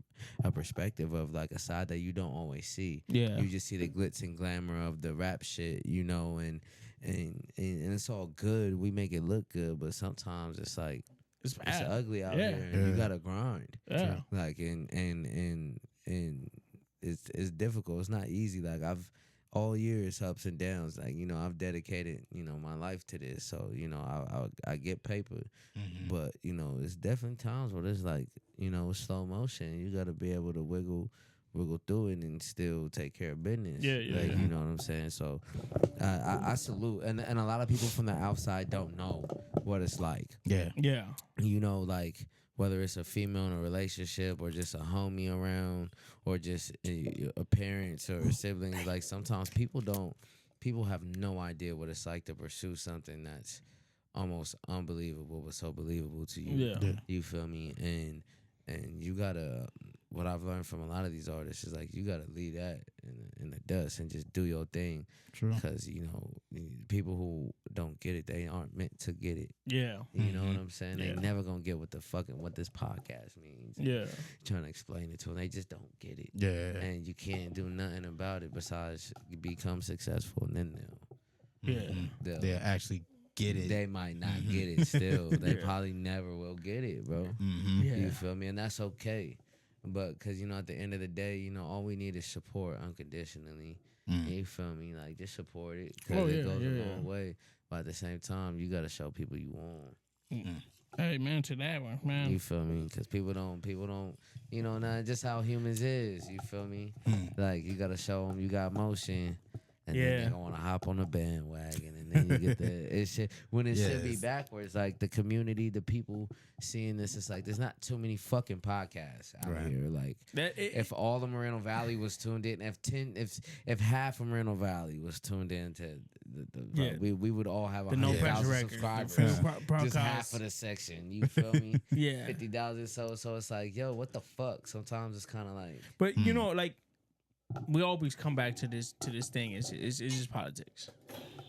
B: a perspective of like a side that you don't always see. Yeah. You just see the glitz and glamour of the rap shit, and it's all good. We make it look good, but sometimes it's like it's ugly out here, and you gotta grind.
C: Yeah.
B: Like and it's difficult. It's not easy. Like all years ups and downs. Like I've dedicated my life to this, so I get paper, but it's definitely times where it's like slow motion. You got to be able to wiggle through it and still take care of business.
C: Yeah.
B: You know what I'm saying? So I salute, and a lot of people from the outside don't know what it's like.
C: Yeah.
B: Like whether it's a female in a relationship or just a homie around or just a parents or siblings. Like sometimes people have no idea what it's like to pursue something that's almost unbelievable but so believable to you.
C: Yeah.
B: You feel me? And you gotta, what I've learned from a lot of these artists is like you gotta leave that in the dust and just do your thing.
A: True.
B: Because people who don't get it, they aren't meant to get it.
C: Yeah.
B: You know what I'm saying? They never gonna get what this podcast means.
C: Yeah.
B: Trying to explain it to them, they just don't get it.
A: Yeah.
B: And you can't do nothing about it besides become successful, and then
A: they'll actually get it.
B: They might not get it still. They probably never will get it, bro. You feel me? And that's okay. But because, you know, at the end of the day, you know, all we need is support unconditionally. You feel me? Like, just support it because it goes a long way. But at the same time, you got to show people you want.
C: Hey, man, to that one, man.
B: You feel me? Because people don't, you know, not just how humans is. You feel me? Like, you got to show them you got motion. And then they're going to hop on the bandwagon. And then you get it should, when it should be backwards. Like, the community, the people seeing this, it's like, there's not too many fucking podcasts out here. Like, if all of Moreno Valley was tuned in, if half of Moreno Valley was tuned in to we would all have 100,000 subscribers. Just half of the section. You feel me? 50,000. So it's like, yo, what the fuck? Sometimes it's kind of like.
C: But, you know, like, we always come back to this thing. It's just politics.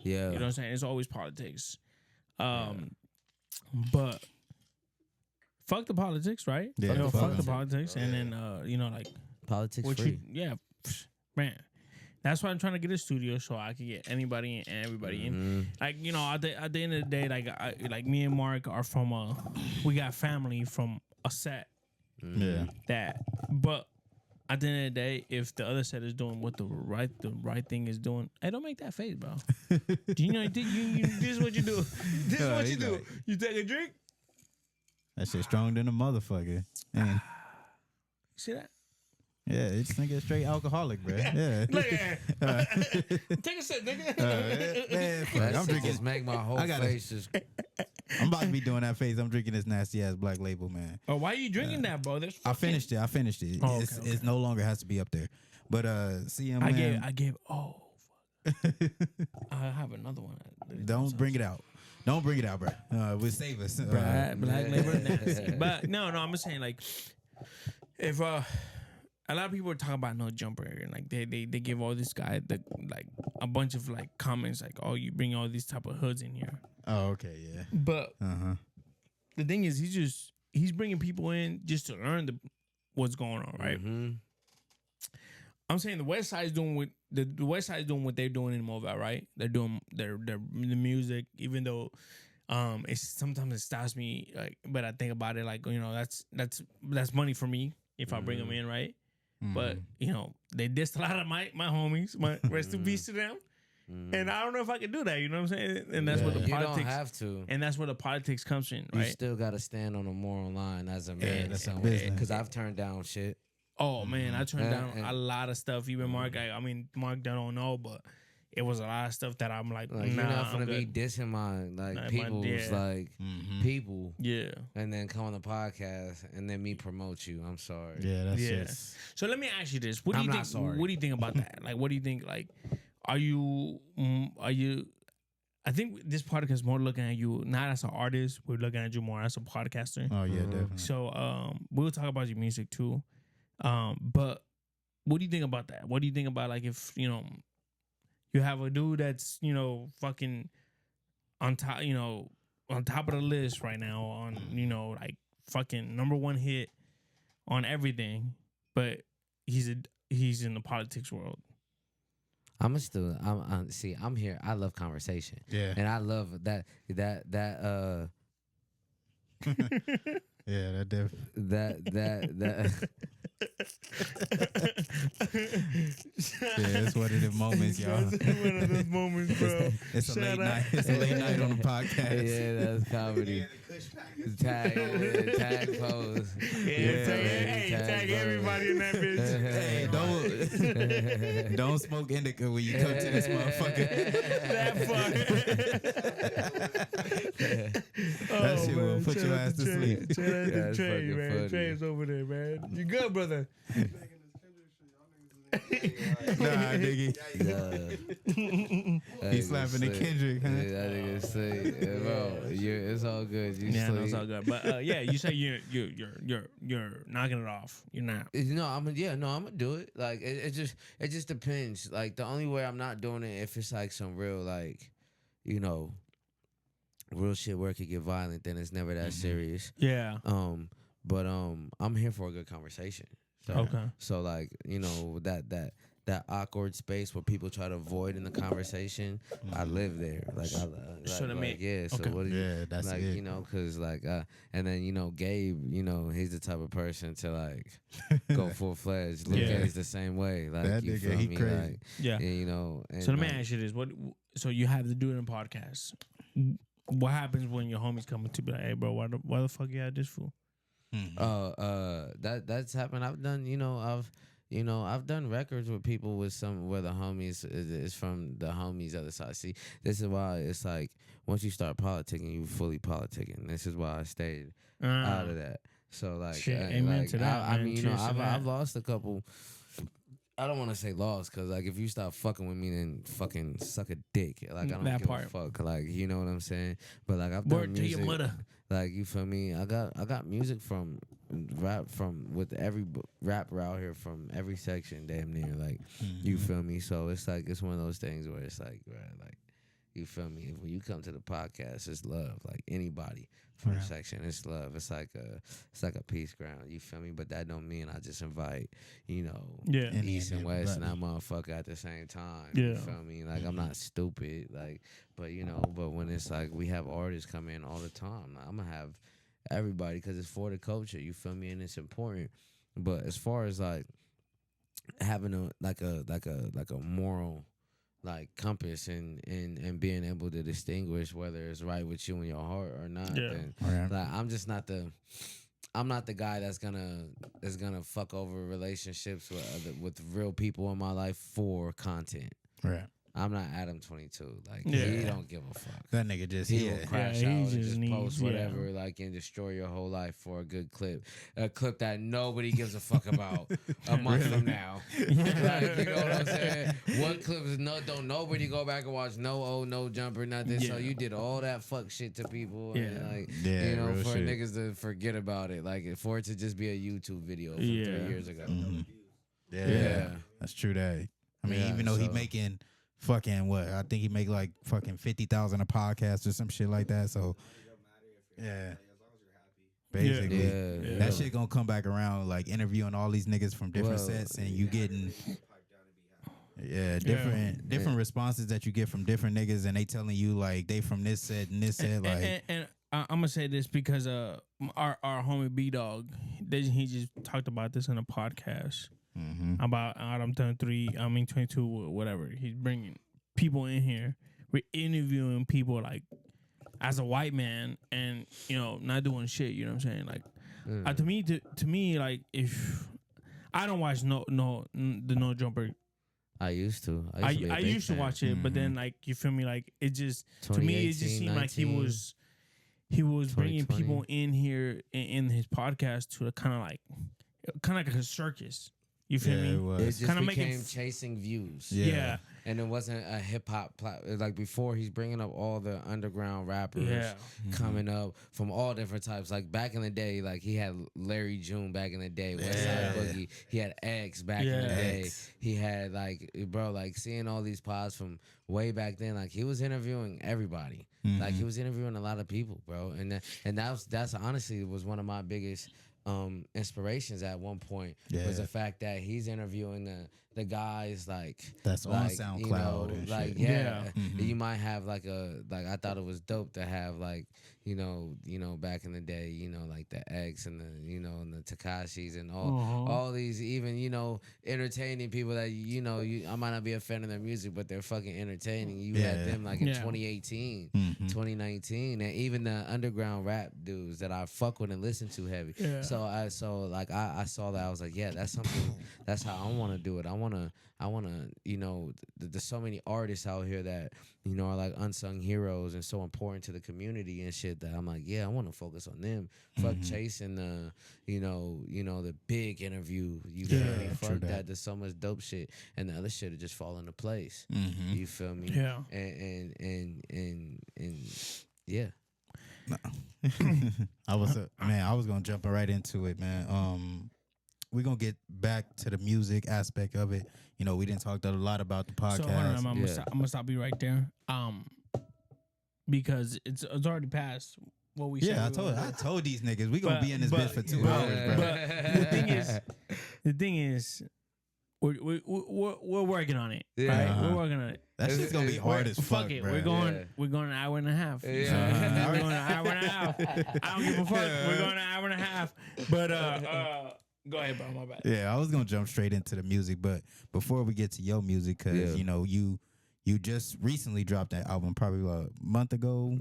B: Yeah.
C: You know what I'm saying? It's always politics. But fuck the politics, right?
A: Yeah,
C: fuck the politics. And then, you know, like.
B: Politics free.
C: Man. That's why I'm trying to get a studio so I can get anybody and everybody in. Like, you know, at the end of the day, like me and Mark are from we got family from a set. But at the end of the day, if the other set is doing what the right thing is doing, hey, don't make that face, bro. You know, this is what you do. This is what you do. You take a drink.
A: That shit strong than a motherfucker. Man.
C: See that?
A: Yeah, this nigga straight alcoholic, bro. Yeah.
C: Take a sip, nigga.
A: Man, fuck, I'm drinking.
B: Just make my whole face just.
A: I'm about to be doing that face. I'm drinking this nasty ass Black Label, man.
C: Oh, why are you drinking that, bro?
A: I finished it.
C: Oh,
A: It's no longer has to be up there. But CM,
C: I gave. Oh, fuck. I have another one.
A: Don't bring it out. Don't bring it out, bro. We'll save us.
C: Black Label, nasty. But no, I'm just saying, like, if a lot of people are talking about no jumper and like they give all this guy like a bunch of like comments like, oh, you bring all these type of hoods in here.
A: Oh, okay, yeah.
C: But the thing is, he's bringing people in just to learn what's going on, right? I'm saying the West Side is doing what the West Side is doing what they're doing in Mobile, right? They're doing the music, even though sometimes it stops me, like, but I think about it like, you know, that's money for me if I bring them in, right? But you know, they dissed a lot of my homies. My rest in peace to them. And I don't know if I can do that. You know what I'm saying? And that's what the politics. You don't
B: have to.
C: And that's where the politics comes in, right?
B: You still got to stand on a moral line as a man.
A: That's a business.
B: Because I've turned down shit.
C: Oh man, I turned down a lot of stuff. Even Mark, I mean, Mark don't know, but it was a lot of stuff that I'm like, nah,
B: you're not gonna be dissing people, and then come on the podcast and then me promote you. I'm sorry.
A: Yeah, that's just.
C: So let me ask you this: What do you think? What do you think about that? Like, what do you think? Like, are you? I think this podcast is more looking at you not as an artist. We're looking at you more as a podcaster.
A: Oh yeah, definitely.
C: So we'll talk about your music too. But what do you think about that? What do you think about, like, if, you know, you have a dude that's, you know, fucking on top, you know, on top of the list right now on, you know, like fucking #1 hit on everything, but he's in the politics world.
B: I'm here. I love conversation.
A: Yeah.
B: And I love that. Yeah, that.
A: Yeah, it's one of the moments, y'all.
C: It's one of those moments, bro.
A: It's a late night. It's a late night on the podcast.
B: Yeah, that's comedy. Tag pose.
C: Tag everybody in that bitch.
A: Hey, don't smoke indica when you come to this motherfucker. That shit will put your ass to sleep.
C: Shout out to Trey, man. Trey's over there, man. You good, brother?
A: Nah, nigga. He's slapping the Kendrick, huh?
B: Yeah, that nigga say, bro, it's all good.
C: No, it's all good. But yeah, you say you're knocking it off. You're not.
B: No, I'm gonna do it. Like it just depends. Like the only way I'm not doing it if it's like some real, like, you know, real shit where it could get violent, then it's never that serious.
C: Yeah.
B: But I'm here for a good conversation. So,
C: okay.
B: So like, you know, that that awkward space where people try to avoid in the conversation. I live there. Like I
C: So
B: So what do you,
A: that's
B: like
A: it.
B: you know, cause like and then Gabe, he's the type of person to like go full fledged. Luke is the same way. Like
A: that
B: you
A: nigga,
B: feel
A: he
B: me?
A: crazy.
B: Like and
C: so let me
B: like,
C: ask you this: So you have to do it in podcasts. What happens when your homies come to be like, "Hey, bro, why the fuck you had this fool?"
B: That's happened. I've done, I've done records with people where the homies is from the homies other side. See, this is why it's like once you start politicking, you fully politicking. This is why I stayed out of that. So like,
C: shit, amen
B: like,
C: to that.
B: I mean,
C: Cheers to
B: I've lost a couple. I don't want to say lost because like if you stop fucking with me, then fucking suck a dick. Like I don't give a fuck. Like you know what I'm saying. But like I've done music. To your mother. Like you feel me? I got music from rap with every rapper out here from every section, damn near. Like you feel me? So it's like it's one of those things where it's like, right, like you feel me? When you come to the podcast, it's love. Like anybody from the section, it's love. It's like a peace ground. You feel me? But that don't mean I just invite East and West and that motherfucker at the same time.
C: Yeah.
B: You feel me? Like I'm not stupid. Like but but when it's like we have artists come in all the time, like, I'm gonna have everybody because it's for the culture. You feel me? And it's important. But as far as like having a moral like compass and being able to distinguish whether it's right with you in your heart or not. Then, like I'm not the guy that's gonna fuck over relationships with real people in my life for content.
A: Right.
B: I'm not Adam 22. Like he don't give a fuck.
A: That nigga just
B: he will crash out and just
C: needs,
B: post whatever like and destroy your whole life for a good clip. A clip that nobody gives a fuck about a month from now. Like, you know what I'm saying? What clip is don't nobody go back and watch no jumper, nothing. So you did all that fuck shit to people and like for shit. Niggas to forget about it. Like for it to just be a YouTube video from 3 years ago.
A: Mm-hmm. Yeah. That's true that. I mean, even though he making fucking what? I think he make like fucking 50,000 a podcast or some shit like that. So basically, that shit gonna come back around. Like interviewing all these niggas from different sets, and you getting different responses that you get from different niggas, and they telling you like they from this set and this set.
C: And I'm gonna say this because our homie B Dog, he just talked about this in a podcast. About I'm 22, whatever. He's bringing people in here. We're interviewing people like as a white man, and not doing shit. You know what I'm saying? Like to me, like if I don't watch the No Jumper.
B: I used to.
C: I used to watch it, but then like you feel me? Like it just to me it just seemed 19, like he was bringing people in here in his podcast to kind of like a circus. You feel me?
B: It just became chasing views.
C: Yeah.
B: And it wasn't a hip hop like before. He's bringing up all the underground rappers coming up from all different types. Like back in the day, like he had Larry June back in the day, Westside Boogie. He had X back in the day. He had like seeing all these pods from way back then. Like he was interviewing everybody. Like he was interviewing a lot of people, bro. And that's honestly was one of my biggest inspirations at one point was the fact that he's interviewing the guys like
A: that's on SoundCloud and
B: like
A: shit.
B: You might have like I thought it was dope to have like back in the day like the X and the and the Tekashis and all these even entertaining people that I might not be a fan of their music but they're fucking entertaining. You had them like in 2018 2019 and even the underground rap dudes that I fuck with and listen to heavy. So I saw that I was like that's something that's how I want to do it. I want to there's so many artists out here that are like unsung heroes and so important to the community and shit that I'm like I want to focus on them. Fuck chasing the the big interview. You feel me? Fuck that. There's so much dope shit and the other shit will just fall into place. You feel me?
C: Yeah.
B: And
A: I was gonna jump right into it, man. We're gonna get back to the music aspect of it. We didn't talk a lot about the podcast.
C: So hold on, I'm gonna stop you right there. Because it's already past what we said.
A: I told these niggas we gonna be in this bitch for 2 hours, bro.
C: But the thing is, we're working on it.
B: Yeah.
C: Right? We're working on it.
A: That shit's gonna be hard as fuck,
C: Fuck it.
A: bro.
C: We're going an hour and a half.
B: Yeah.
C: So, we're going an hour and a half. I don't give a fuck. We're going an hour and a half. But go ahead, bro. My bad.
A: Yeah, I was gonna jump straight into the music, but before we get to your music, because you know you just recently dropped that album, probably a month ago,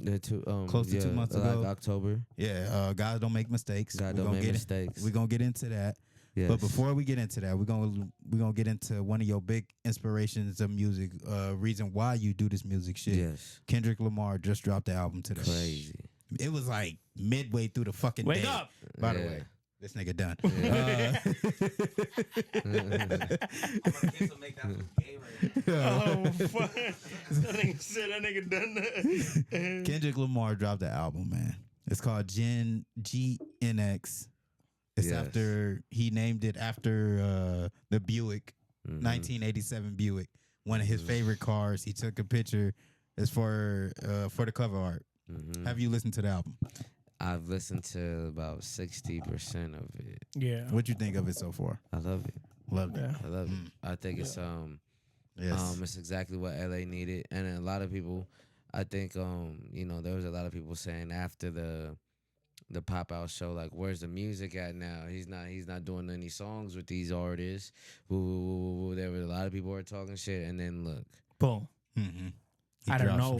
A: close to 2 months ago,
B: like October.
A: Yeah, God Don't Make Mistakes.
B: God Don't Make Mistakes.
A: We're gonna get into that.
B: Yes.
A: But before we get into that, we're gonna get into one of your big inspirations of music. Reason why you do this music shit.
B: Yes.
A: Kendrick Lamar just dropped the album today.
B: Crazy.
A: It was like midway through the fucking
C: Wake
A: day.
C: up.
A: By the way, this nigga done.
C: Oh fuck! That nigga said that nigga done that.
A: Kendrick Lamar dropped the album, man. It's called GNX. It's after he named it after the Buick, 1987 Buick, one of his favorite cars. He took a picture. It's for the cover art. Have you listened to the album?
B: I've listened to about 60% of it.
C: Yeah.
A: What you think of it so far?
B: I love it.
A: Loved it.
C: Yeah.
B: I love it. I think it's
A: Yes.
B: it's exactly what LA needed, and a lot of people. I think you know, there was a lot of people saying after the pop out show, like, where's the music at now? He's not doing any songs with these artists. Woo, woo, woo, woo. There were a lot of people who were talking shit, and then look,
C: Boom.
A: Mm-hmm.
C: I don't know.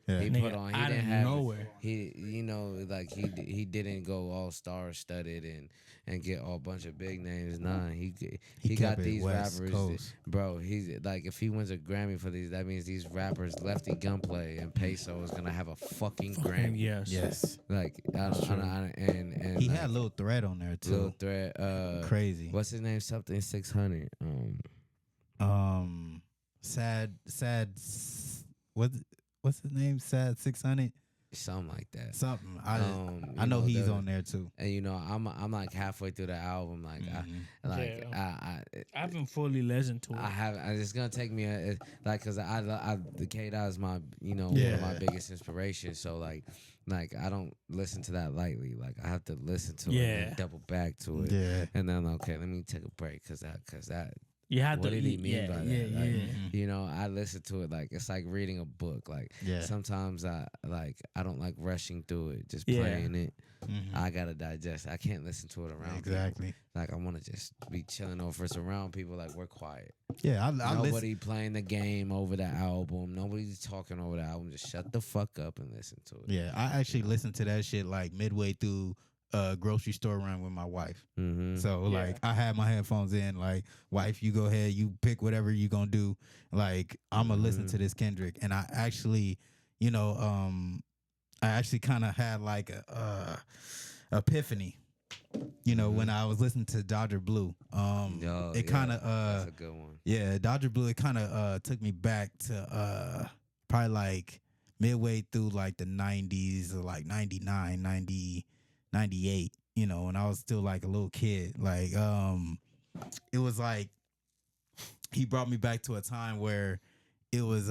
A: Yeah.
B: he put on. He
C: out
B: didn't
C: of
B: have
C: nowhere.
B: He, you know, like he didn't go all star studded and get all bunch of big names. Nah, he got
A: kept it
B: these
A: West
B: rappers,
A: Coast.
B: bro. He's like, if he wins a Grammy for these, that means these rappers, Lefty Gunplay and Peso, is gonna have a fucking Grammy.
C: Yes.
A: Yes.
B: Like, and
A: He
B: like,
A: had Lil Threat on there too.
B: Lil Threat.
A: Crazy.
B: What's his name? Something 600.
A: Sad. What's his name? Sad 600.
B: Something like that.
A: Something.
B: You
A: I know he's
B: there-
A: on there too.
B: And you know, I'm like halfway through the album. Like, I
C: haven't fully listened to it.
B: I haven't. It's gonna take me cause the K-Dot is my one of my biggest inspirations. So like I don't listen to that lightly. Like I have to listen to it and double back to it.
A: Yeah.
B: And then okay, let me take a break cause that.
C: You have
B: What
C: to.
B: did he mean by that? Like,
C: Yeah.
B: you know, I listen to it like it's like reading a book. Like sometimes I don't like rushing through it, just playing it. I gotta digest. I can't listen to it around
A: Exactly.
B: people. Like I want to just be chilling over. It's around people. Like we're quiet.
A: Yeah, I
B: Nobody playing the game over the album. Nobody's talking over the album. Just shut the fuck up and listen to it.
A: Yeah, I actually listened to that shit like midway through grocery store run with my wife. So like I had my headphones in, like, wife, you go ahead, you pick whatever you gonna do. Like I'm gonna listen to this Kendrick. And I actually, kind of had like a epiphany. When I was listening to Dodger Blue, it kind of
B: that's a good one.
A: Yeah, Dodger Blue. It kind of took me back to probably like midway through like the 90s, or like 99, 90, 98. And I was still like a little kid. Like it was like he brought me back to a time where it was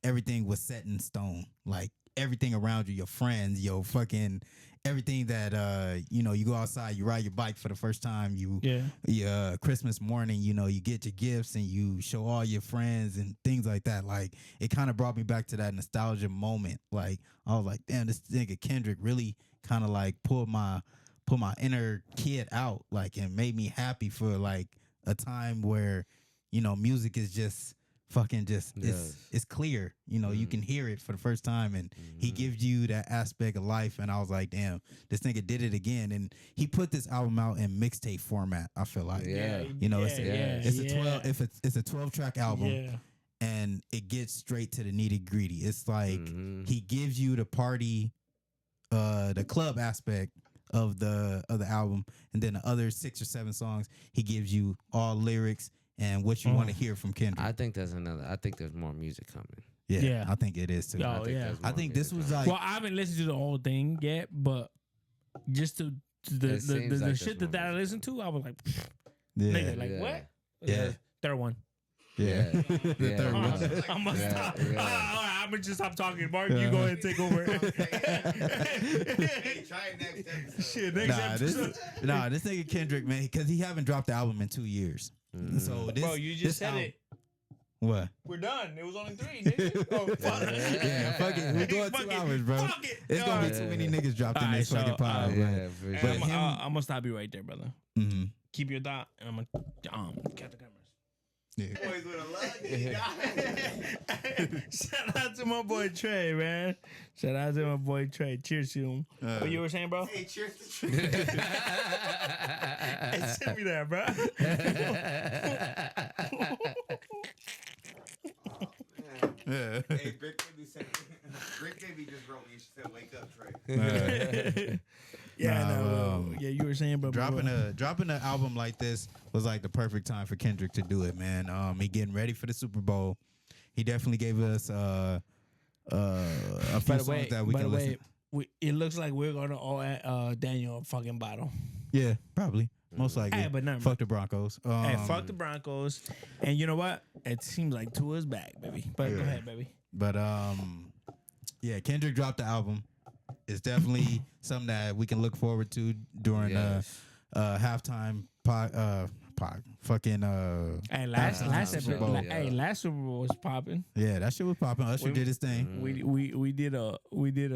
A: everything was set in stone. Like everything around you, your friends, your fucking everything that you go outside, you ride your bike for the first time, you Christmas morning, you get your gifts and you show all your friends and things like that. Like it kind of brought me back to that nostalgia moment. Like I was like, damn, this nigga Kendrick really kind of like pulled my inner kid out, like, and made me happy for like a time where music is just fucking it's clear. You can hear it for the first time, and he gives you that aspect of life. And I was like, damn, this nigga did it again. And he put this album out in mixtape format. I feel like it's a 12-track album, and it gets straight to the nitty gritty. It's like he gives you the party, the club aspect of the album, and then the other 6 or 7 songs he gives you all lyrics and what you want to hear from Kendrick.
B: I think there's more music coming.
A: Yeah, I think it is too. I think this was like.
C: Well, I haven't listened to the whole thing yet, but just to the shit that I listened to, I was like, nigga, like what?
A: Yeah,
C: third one.
A: Yeah, the third one.
C: I'm gonna stop. I'm gonna just stop talking. Mark, you go ahead and take over.
D: Hey, try it next episode.
C: Shit, next episode.
A: This nigga Kendrick, man, because he haven't dropped the album in 2 years. So this,
C: bro, you just said it.
A: What?
C: We're done. It was only 3, nigga. Oh, fuck.
A: Yeah, fuck it. We're going 2 hours, bro.
C: Fuck it.
A: It's gonna be too many niggas dropped in this fucking pod, bro.
B: Yeah, for
C: Hey,
B: sure.
C: I'm gonna stop you right there, brother.
A: Mm-hmm.
C: Keep your thought, and I'm gonna cut the cameras.
A: Yeah.
D: Boys with a lug.
C: Shout out to my boy Trey, man. Shout out to my boy Trey. Cheers to him. What you were saying, bro?
D: Hey, cheers to Trey.
C: Hey, send me that, bro.
A: Yeah.
D: Hey, Rick Baby just wrote me and she said, "Wake up, Trey."
C: Yeah, you were saying, bro.
A: Dropping a album like this was like the perfect time for Kendrick to do it, man. He getting ready for the Super Bowl. He definitely gave us a few songs that we can listen.
C: It looks like we're gonna all at Daniel a fucking bottle.
A: Yeah, probably. Most likely.
C: Hey, but no,
A: fuck the Broncos.
C: Hey, fuck the Broncos. And you know what? It seems like Tua's back, baby. But go ahead, baby.
A: But yeah, Kendrick dropped the album. It's definitely something that we can look forward to during halftime
C: Hey, last
B: Super Bowl.
C: last Super Bowl was popping.
A: Yeah, that shit was popping. Usher did his thing.
C: We did a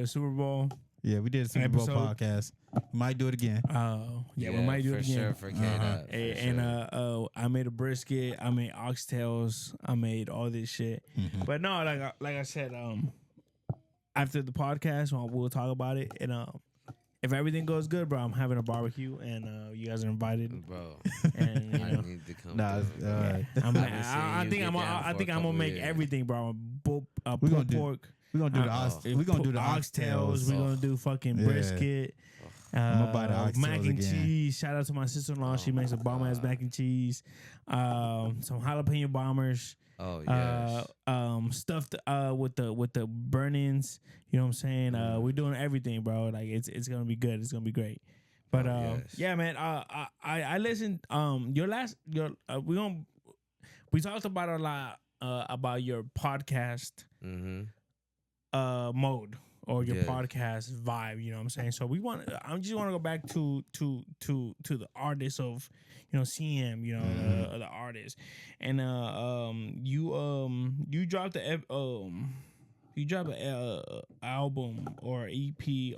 C: Super Bowl.
A: Yeah, we did a Super Bowl
C: Episode.
A: podcast. We might do it again.
C: We might do it again.
B: Sure, for K-Dot, for
C: And I made a brisket. I made oxtails. I made all this shit.
A: Mm-hmm.
C: But no, like I said, after the podcast, we'll talk about it. And if everything goes good, bro, I'm having a barbecue, and you guys are invited.
B: Bro,
C: And you
B: I
C: know,
B: need to come.
A: Nah,
B: through.
C: I think I'm gonna make everything, bro. Pulled pork.
A: We're gonna do the
C: oxtails. We're gonna do fucking brisket.
A: gonna buy the oxtails
C: mac and
A: again.
C: cheese. Shout out to my sister-in-law. She makes a bomb ass mac and cheese. Some jalapeno bombers.
B: Oh yes.
C: Stuffed with the burn-ins. You know what I'm saying? We're doing everything, bro. Like it's gonna be good. It's gonna be great. But
B: yes.
C: yeah, man. I listened. We talked about a lot about your podcast mode or your podcast vibe. You know what I'm saying? So I just want to go back to the artist of, you know, CM, you know, the artist, and you dropped a album or EP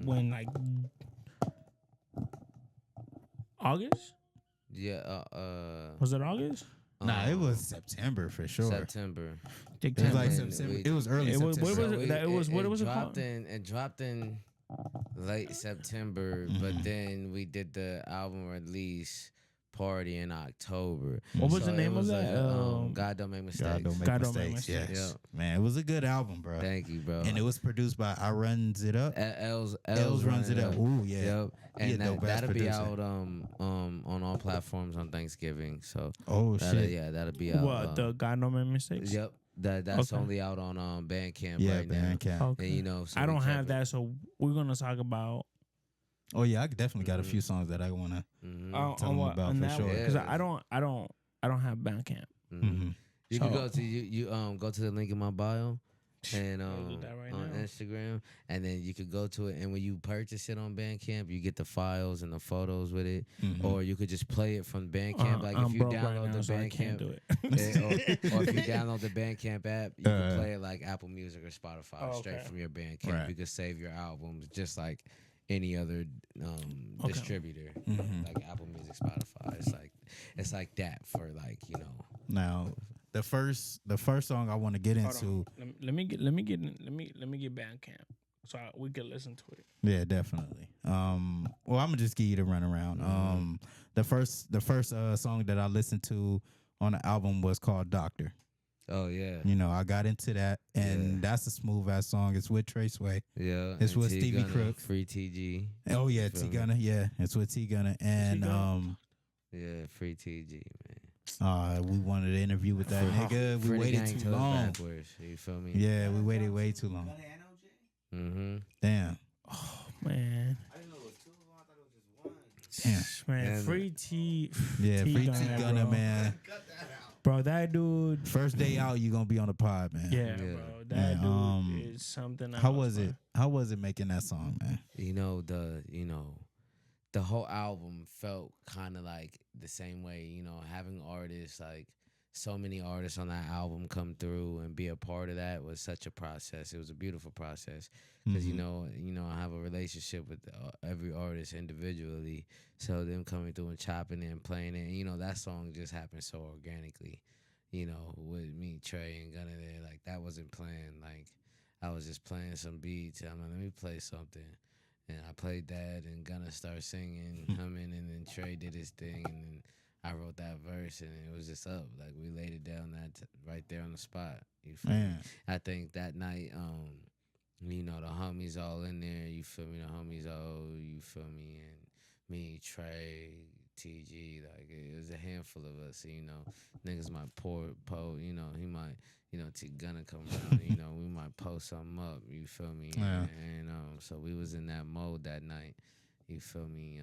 C: when, like, August?
B: Yeah.
C: Was it August?
A: Nah, it was September for sure.
B: September.
A: It was like September. It was early September.
C: What was it called?
B: It dropped in late September, but then we did the album release party in October.
C: What was the name of that?
B: God Don't Make Mistakes.
A: God Don't Make Mistakes. Yes.
B: Yep.
A: Man, it was a good album, bro.
B: Thank you, bro.
A: And it was produced by I Runs It Up.
B: Els
A: Runs It Up. Ooh, yeah.
B: Yep. And that'll be
A: producer.
B: out on all platforms on Thanksgiving. So
A: shit.
B: Yeah, that'll be out.
C: What, the God No Make Mistakes?
B: Yep. That's only out on Bandcamp right now.
A: Bandcamp.
C: Okay.
B: And, you know, so
C: I don't have that, so we're gonna talk about.
A: Oh yeah, I definitely got a few songs that I wanna tell them about for sure.
C: Because I don't have Bandcamp.
B: You can go to go to the link in my bio and
C: do that right
B: on
C: now.
B: Instagram, and then you could go to it, and when you purchase it on Bandcamp, you get the files and the photos with it, or you could just play it from Bandcamp. Like if you download the Bandcamp, or if you download the Bandcamp app, you can play it like Apple Music or Spotify straight from your Bandcamp.
A: Right.
B: You could save your albums just like any other distributor, like Apple Music, Spotify. It's like that for, like, you know.
A: Now, the first song I want to get into.
C: Let me get Bandcamp so we can listen to it.
A: Yeah, definitely. Well, I'm gonna just give you the runaround. The first song that I listened to on the album was called Doctor.
B: Oh yeah.
A: You know, I got into that, and that's a smooth ass song. It's with Traceway.
B: Yeah.
A: It's with Stevie Crook.
B: Free TG.
A: Oh yeah, T Gunna. Yeah, it's with T Gunna, and
B: yeah, Free TG, man.
A: we wanted to interview with that nigga. We waited too long.
B: You feel me?
A: Yeah, we waited way too long. Damn.
C: Oh man.
D: I didn't know it was two of them. I thought it was just one.
A: Damn.
C: Man, Free T.
A: Yeah, Free T Gunna,
C: bro.
A: man.
D: Cut that out.
C: Bro, that dude.
A: First day out, you gonna be on the pod, man.
C: Yeah, bro. That dude is something else.
A: How was it? How was it making that song, man?
B: You know, the whole album felt kind of like the same way, you know, having artists like so many artists on that album come through and be a part of that was such a process. It was a beautiful process because you know I have a relationship with every artist individually, so them coming through and chopping it and playing it, and, you know, that song just happened so organically, you know, with me, Trey, and Gunna there. Like, that wasn't planned. Like, I was just playing some beats. I'm like, let me play something. And I played that, and Gunna started singing, humming, and then Trey did his thing, and then I wrote that verse, and it was just up. Like, we laid it down right there on the spot. You feel me? I think that night, you know, the homies all in there. You feel me? The homies all, you feel me? And me, Trey, TG, like, it was a handful of us. You know, niggas might you know, he might, you know, Gunna come around, you know, we might post something up, you feel me? And so we was in that mode that night, you feel me?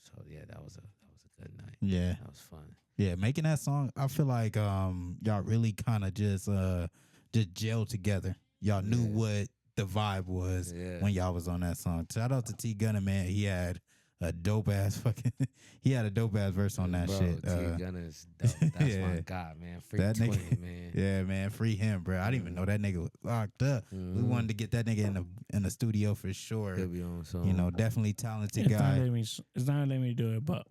B: So yeah, that was a good night.
A: Yeah.
B: That was fun. Yeah,
A: making that song, I feel like y'all really kind of just gelled together. Y'all knew what the vibe was when y'all was on that song. Shout out to T Gunna, man. He had a dope ass verse on that shit.
B: T Gunna is dope. That's my guy, man. Free that Twin, nigga, man.
A: Yeah, man. Free him, bro. I didn't even know that nigga was locked up. We wanted to get that nigga in the studio for sure.
B: He'll be on song.
A: You know, definitely talented guy.
C: It's not letting me do it, but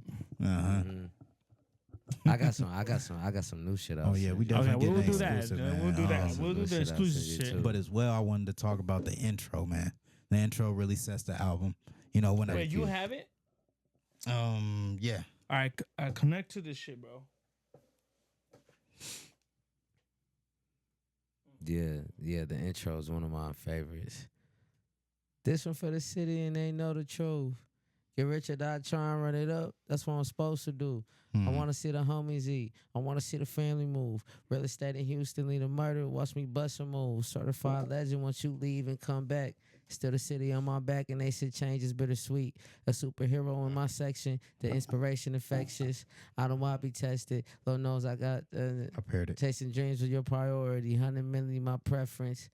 B: I got some new shit out.
A: Oh yeah, we definitely
C: we'll do that. We'll do that. We'll do the exclusive shit.
A: But as well, I wanted to talk about the intro, man. The intro really sets the album. You know, when
C: you have it?
A: Yeah.
C: All right, connect to this shit, bro.
B: Yeah, the intro is one of my favorites. This one for the city and they know the truth. Get rich or die, try and run it up. That's what I'm supposed to do. I want to see the homies eat. I want to see the family move. Real estate in Houston, lead a murder. Watch me bust a move. Certified legend once you leave and come back. Still the city on my back and they said change is bittersweet. A superhero in my section. The inspiration infectious. I don't want to be tested. Lord knows I got chasing dreams with your priority. 100 million my preference.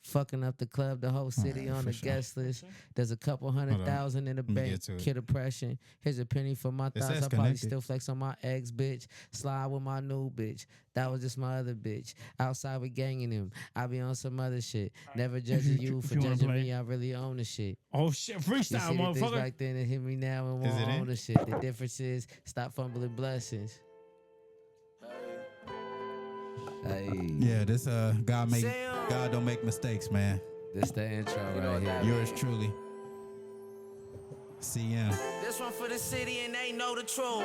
B: Fucking up the club, the whole city on the guest list. There's a couple 100,000 in the bank. Kid depression. Here's a penny for my thoughts. I probably still flex on my ex bitch. Slide with my new bitch. That was just my other bitch. Outside with ganging him. I be on some other shit. Never judging you for judging me. I really own the shit.
C: Oh shit, freestyle,
B: motherfucker.
C: Things
B: back then and hit me now and won't own the shit. The difference is stop fumbling blessings. Hey.
A: Yeah, this God don't make mistakes, man.
B: This the intro right here.
A: Yours truly. CM.
E: This one for the city and they know the truth.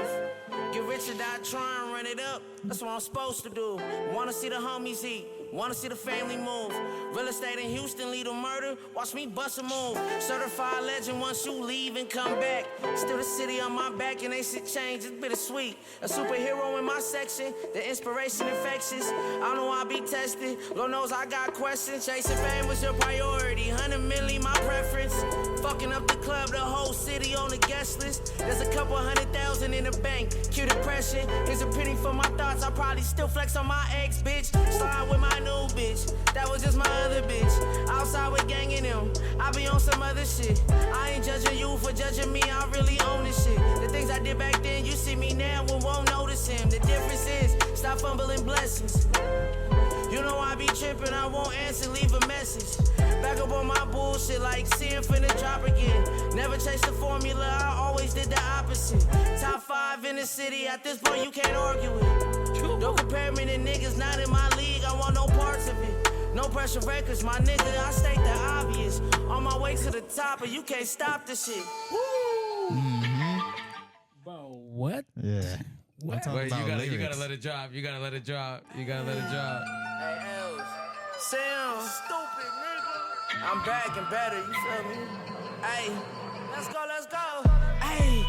E: Get rich or die, try and run it up. That's what I'm supposed to do. Wanna see the homies eat. Wanna see the family move. Real estate in Houston, lead a murder. Watch me bust a move. Certified legend once you leave and come back. Still the city on my back and they shit change. It's bittersweet. A superhero in my section. The inspiration infectious. I know I'll be tested. Lord knows I got questions. Chasing fame was your priority. 100 million my preference. Fucking up the club, the whole city on the guest list. There's a couple 100,000 in the bank. Cue depression. Here's a penny for my thoughts. I probably still flex on my ex bitch. Slide with my new bitch. That was just my other bitch. Outside with ganging them. I be on some other shit. I ain't judging you for judging me. I really own this shit. The things I did back then, you see me now and won't notice him. The difference is stop fumbling blessings. You know I be tripping, I won't answer, leave a message. Back up on my bullshit like seeing finna drop again. Never chased the formula, I always did the opposite. Top 5 in the city, at this point you can't argue it. Don't compare me to niggas not in my league, I want no parts of it. No pressure records, my nigga, I state the obvious. On my way to the top, and you can't stop the shit. Woo!
C: Bro, what?
A: Yeah.
B: What? Wait, you gotta let it drop. You gotta let it drop. Hey,
E: Els. Sam. Stupid nigga. I'm back and better, you feel me? Hey, let's go. Hey,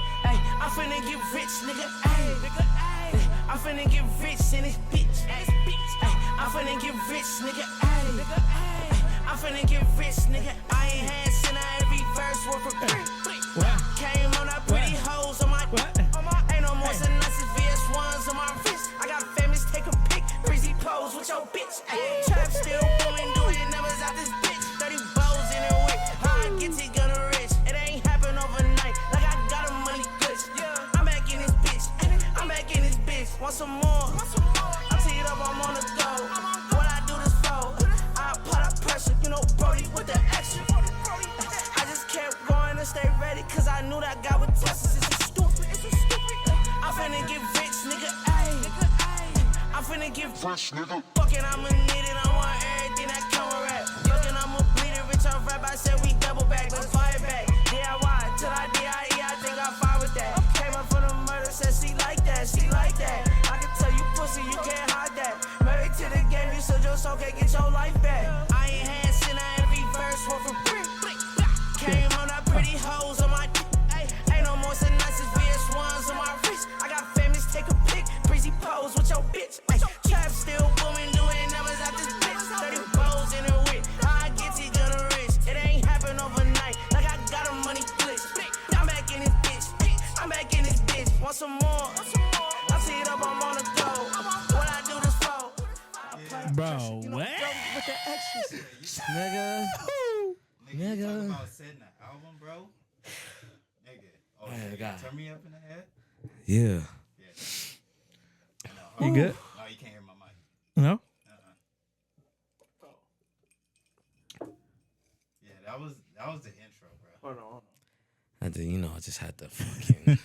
E: I'm finna get rich, nigga. Hey, I'm finna get rich in this bitch. Hey, I'm finna get rich, nigga. Hey, I'm finna get rich, nigga. I ain't had since every verse worth a Came on that pretty hoes on my ain't no more synopsis VS1s on my wrist. I got famous, take a pic, breezy pose with your bitch. Ay, trap still booming, doing numbers out this bitch. 30 bows in the whip, how I get it gonna rich. It ain't happen overnight, like Want some more? I tee it up, I'm on the go. What I do this for? I put up pressure, you know, Brody with the action. I just kept going and stay ready, cause I knew that God would test us. It's stupid. I'm finna get rich, nigga, ayy. I'm finna get fresh, nigga. Fucking, I'ma need it, I want everything that come with rap. Fucking, I'ma bleed it, rich off rap, I said we double back, let's fire back. DIY, till I DIE, I think I'm fine with that. Came up for the murder, said she like that, she like that. I can tell you pussy, you can't hide that. Married to the game, you said your soul can't get your life back. I ain't had sin, I every verse, one for free. Came on that pretty hoes on my dick. Ain't no more synopsis, VS1s on my wrist. I got famous, take a pic, breezy pose with your bitch. Trap still booming, doing numbers out this bitch. 30 bows in her wit, how I get to gonna rich. It ain't happen overnight, like I got a money glitch. I'm back in this bitch, I'm back in this bitch. Want some more? I see it up, I'm on the go. What I do this for?
C: Bro, what?
E: With the extras.
B: Nigga.
A: Nigga, you talking about setting an album, bro? Nigga, oh,
B: Man, God.
A: turn me up in the head?
B: Yeah.
C: You good?
A: No, you can't hear my mic.
C: No?
A: Yeah, that was the intro, bro.
C: Hold on.
B: I did, I just had to fucking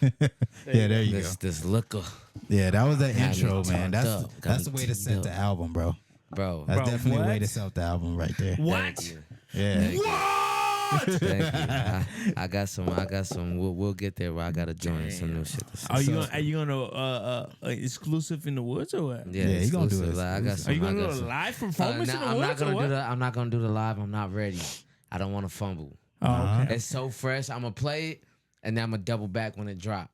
A: Yeah, there you
B: this looker,
A: Yeah, that was the
B: Got me
A: intro, man.
B: turned
A: That's
B: up.
A: that's the
B: Got
A: way
B: me
A: to set
B: turned
A: the
B: up.
A: album, bro.
B: bro.
A: That's
C: Bro,
A: definitely a way
C: what?
A: to sell the album right there.
C: What?
B: Thank you.
A: Yeah.
B: Thank you. Thank you. I got some. We'll get there. Where I gotta join some new shit.
C: Are you gonna exclusive in the woods or what?
B: Yeah,
A: Yeah, you gonna do
B: exclusive.
A: it.
B: Like, I got some.
C: Are you
B: I
C: gonna
B: got
C: do a
B: some.
C: live performance in the
B: I'm not
C: woods or
B: gonna
C: what?
B: do the. I'm not gonna do the live. I'm not ready. I don't want to fumble.
C: Oh, okay.
B: It's so fresh. I'm gonna play it, and then I'm gonna double back when it drop.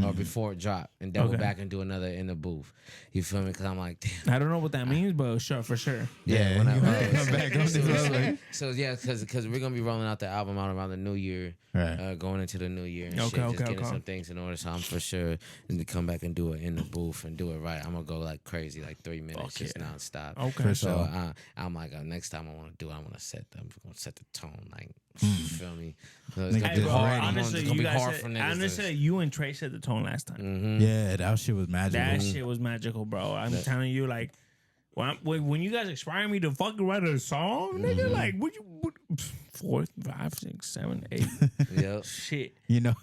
B: Or before it drop, and double
C: Okay.
B: back and do another in the booth. You feel me? Because I'm like, damn.
C: I don't know what that means, but sure, for sure.
A: Yeah,
B: when
A: you gotta come back on this level.
B: so yeah, because we're gonna be rolling out the album out around the new year,
A: Right.
B: going into the new year and
C: Okay,
B: shit, just
C: okay,
B: getting
C: okay.
B: some things in order. So I'm for sure to come back and do it in the booth and do it right. I'm gonna go like crazy, like 3 minutes,
C: Fuck
B: just
C: yeah.
B: nonstop.
C: Okay.
A: For
B: So
A: sure.
B: I'm like, next time I want to do it, I'm gonna set the tone, like you feel me? So it's
A: Nigga
B: gonna
A: just
B: be hard.
A: ready.
C: honestly,
B: It's gonna
C: you
B: be
C: guys
B: hard
C: said,
B: for niggas.
C: honestly, you and Trey set the tone last time.
A: Yeah, that shit was magical.
C: That shit was magical, bro. I'm telling you, like, when you guys inspired me to fucking write a song, nigga, like, what 4, 5, 6, 7, 8,
B: Yep.
C: shit.
A: You know,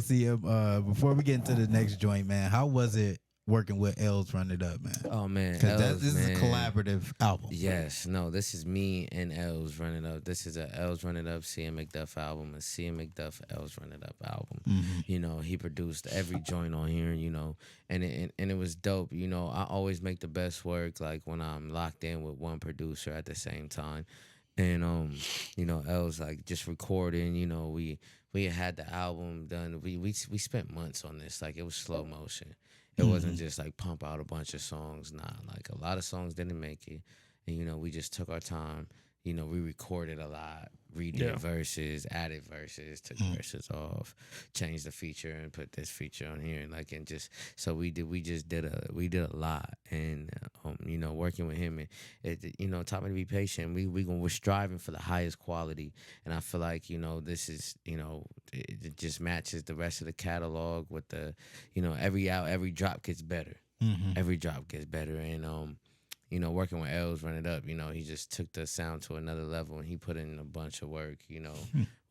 A: see, before we get into the next joint, man, how was it working with L's Run It Up, man?
B: Oh man,
A: Because
B: Els,
A: this is a
B: man.
A: collaborative album.
B: Yes, no, this is me and Els Run It Up. This is a Els Run It Up, CM McDuff album, a CM McDuff Els Run It Up album. You know, he produced every joint on here, and it was dope. You know, I always make the best work like when I'm locked in with one producer at the same time. And Els like just recording, we had the album done. We spent months on this. Like it was slow motion. It wasn't just like pump out a bunch of songs. Nah, like a lot of songs didn't make it. And, we just took our time. We recorded a lot, redid verses, added verses, took verses off, changed the feature and put this feature on here. And just, so we did a lot. And, working with him, and taught me to be patient. We're striving for the highest quality. And I feel like, this is, it just matches the rest of the catalog with the, every drop gets better. Every drop gets better. And, working with Els Run It Up, he just took the sound to another level and he put in a bunch of work,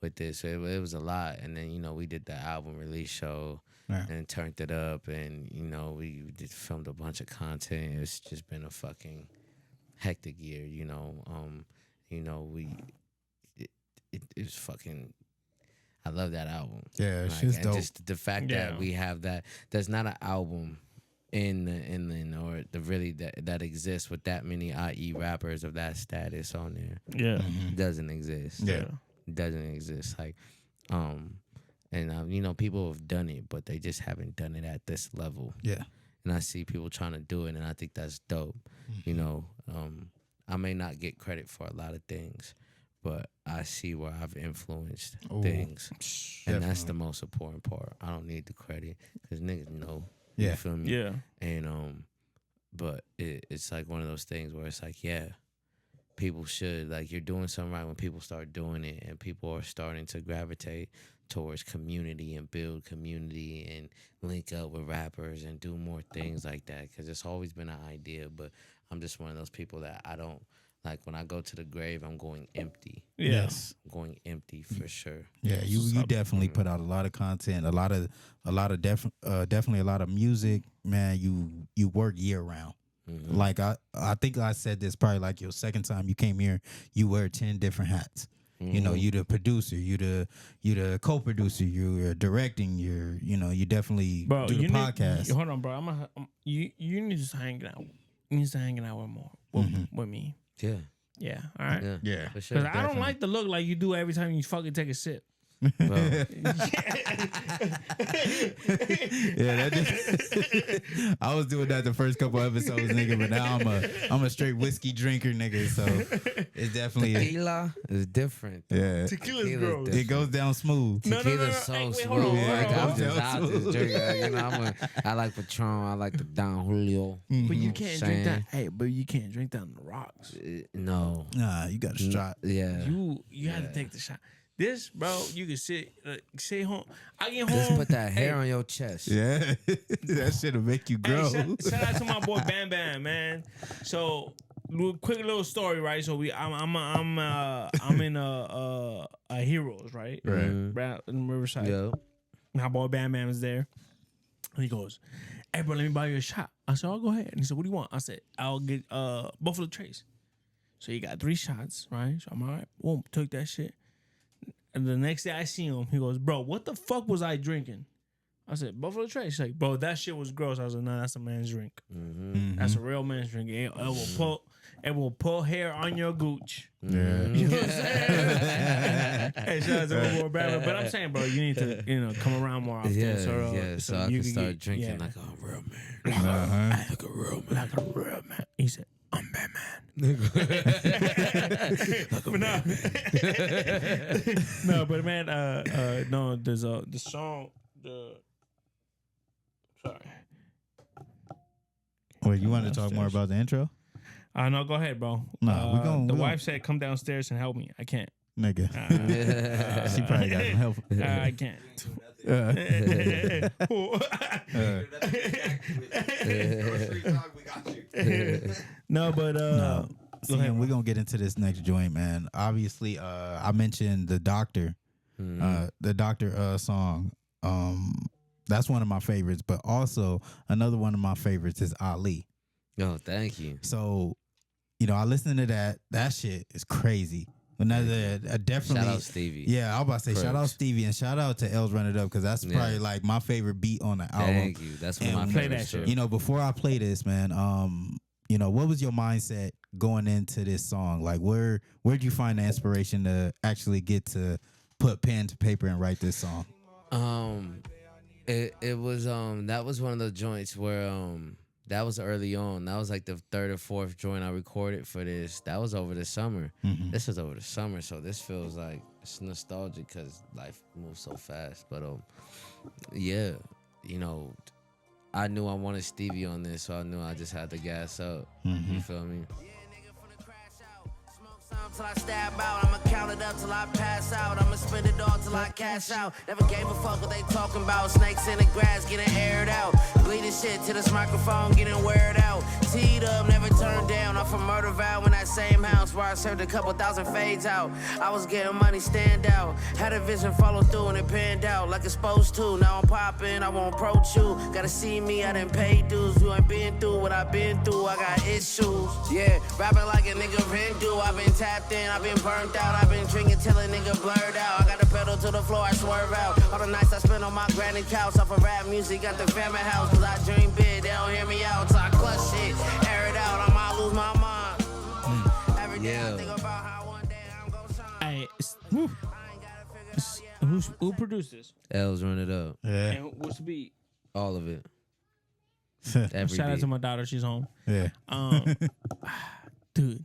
B: with this. So it was a lot. And then, we did the album release show and turned it up and, we filmed a bunch of content. It's just been a fucking hectic year, it was fucking, I love that album.
A: Yeah, it's
B: Like,
A: just
B: and
A: dope.
B: just the fact that we have that, there's not an album that exists with that many IE rappers of that status on there.
C: Yeah.
B: Doesn't exist.
A: Yeah.
B: Doesn't exist. Like, people have done it, but they just haven't done it at this level.
A: Yeah.
B: And I see people trying to do it, and I think that's dope. I may not get credit for a lot of things, but I see where I've influenced things, and that's the most important part. I don't need the credit because niggas know.
A: Yeah.
B: You feel me?
C: Yeah.
B: And but it's like one of those things where it's like, people should, like, you're doing something right when people start doing it, and people are starting to gravitate towards community and build community and link up with rappers and do more things like that, because it's always been an idea. But I'm just one of those people that I don't like. When I go to the grave, I'm going empty.
A: Yes,
B: I'm going empty for sure.
A: Yeah, you definitely put out a lot of content, definitely a lot of music, man. You work year round. Mm-hmm. Like I think I said this probably like your second time you came here. You wear 10 different hats. Mm-hmm. You know, you the producer, you the co-producer, you're directing, you definitely do the podcast.
C: Hold on, bro. You need to start hanging out. You need to start hanging out with me.
B: Yeah.
C: Yeah. All right.
A: Yeah.
C: Because I don't like the look like you do every time you fucking take a sip.
A: Yeah, I was doing that the first couple episodes, nigga, but now I'm a straight whiskey drinker, nigga. So it's definitely
B: tequila is different.
A: Yeah,
C: tequila's gross.
A: It goes down smooth.
B: Tequila's so smooth. I'm just drinking. I like Patron. I like the Don Julio.
C: But you can't drink that. Hey, but you can't drink that on the rocks.
B: No.
A: Nah, you got a shot.
B: Yeah.
C: You have to take the shot. This, bro, you can sit home. I get home.
B: Just put that hair on your chest.
A: Yeah, that shit'll make you grow.
C: Hey, shout out to my boy Bam Bam, man. So, quick little story, right? So I'm in a Heroes, right?
A: Right.
C: In Riverside.
B: Yeah.
C: My boy Bam Bam is there, and he goes, "Hey, bro, let me buy you a shot." I said, "Oh, go ahead." And he said, "What do you want?" I said, "I'll get Buffalo Trace." So he got 3 shots, right? So I'm all right. Boom, took that shit. And the next day I see him, he goes, "Bro, what the fuck was I drinking?" I said, "Buffalo Trace." He's like, "Bro, that shit was gross." I was like, "No, that's a man's drink.
B: Mm-hmm.
C: That's a real man's drink. It will pull hair on your gooch."
A: Yeah.
C: You know what I'm saying? Hey, shout out to my boy Brad. But I'm saying, bro, you need to come around more often.
B: Yeah,
C: so
B: I can start drinking like a real
C: man.
B: Like a real man.
C: Like a real man. He said, "I'm Batman." No, but man, no, there's the song. Sorry.
A: Wait, you want to talk more about the intro?
C: No, go ahead, bro.
A: No,
C: the wife said, "Come downstairs and help me." I can't.
A: Nigga, she probably got some help.
C: I can't. No, but
A: we're gonna get into this next joint, man. Obviously, I mentioned the Doctor, the Doctor song. That's one of my favorites, but also another one of my favorites is Ali.
B: Oh, thank you.
A: So, I listened to that. That shit is crazy. Another definitely.
B: Shout out Stevie.
A: Yeah, I was about to say shout out Stevie and shout out to L's Run It Up, because that's probably like my favorite beat on the album.
B: Thank you. That's one of my favorites.
A: Before I play this, man, what was your mindset going into this song? Like, where'd you find the inspiration to actually get to put pen to paper and write this song?
B: It was that was one of the joints where that was early on. That was like the 3rd or 4th joint I recorded for this. That was over the summer. Mm-hmm. This was over the summer, so this feels like it's nostalgic because life moves so fast. But yeah, I knew I wanted Stevie on this, so I knew I just had to gas up. Mm-hmm. You feel me?
E: Till I stab out, I'ma count it up till I pass out. I'ma spend it all till I cash out. Never gave a fuck what they talking about. Snakes in the grass getting aired out. Bleeding shit to this microphone getting weared out. Teed up, never turned down. Off a murder vow in that same house where I served a couple thousand fades out. I was getting money stand out. Had a vision follow through and it panned out like it's supposed to. Now I'm popping, I won't approach you. Gotta see me, I didn't pay dues. You ain't been through what I've been through. I got issues. Yeah, rapping like a nigga been do. I've been tapped in, I've been burnt out. I've been drinking till a nigga blurred out. I got the pedal to the floor, I swerve out. All the nights I spent on my granny couch off of rap music. Got the family house, cause I dream big. They don't hear me out, so I clutch shit. Air it out, I might lose my mind. Every day I think about how one day I'm gonna shine.
C: Who produced this?
B: L's Run It Up.
A: Yeah.
C: And what's the beat?
B: All of it.
C: Shout out to my daughter, she's home.
A: Yeah.
C: Dude.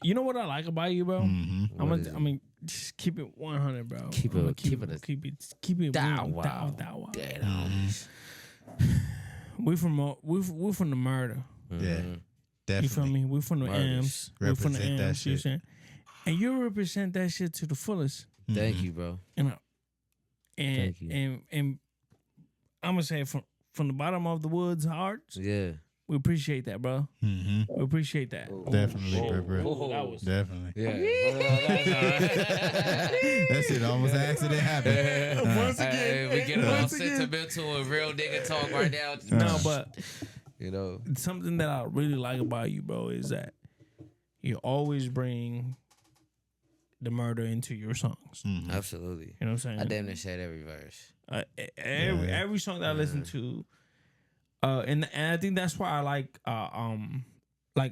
C: You know what I like about you, bro?
A: Mm-hmm.
C: I mean, just keep it 100, bro.
B: Keep it
C: down. We from the murder.
A: Yeah, definitely.
C: You feel me? We from the M's. We from the
A: Represent that
C: M's. You
A: shit.
C: saying? And you represent that shit to the fullest.
B: Thank you, bro.
C: You know, and
B: Thank you.
C: and I'm gonna say from the bottom of the woods hearts,
B: Yeah.
C: we appreciate that, bro.
A: Mm-hmm.
C: We appreciate that.
A: Definitely, bro.
C: That was
A: Definitely.
B: Yeah.
A: That shit almost accident happened.
C: Once again,
B: we get all
C: once again.
B: sentimental and real nigga talk right now.
C: No, but
B: You know.
C: something that I really like about you, bro, is that you always bring the murder into your songs.
B: Absolutely.
C: You know what I'm saying?
B: I damn near said every verse.
C: Every song that I listen to, and I think that's why I like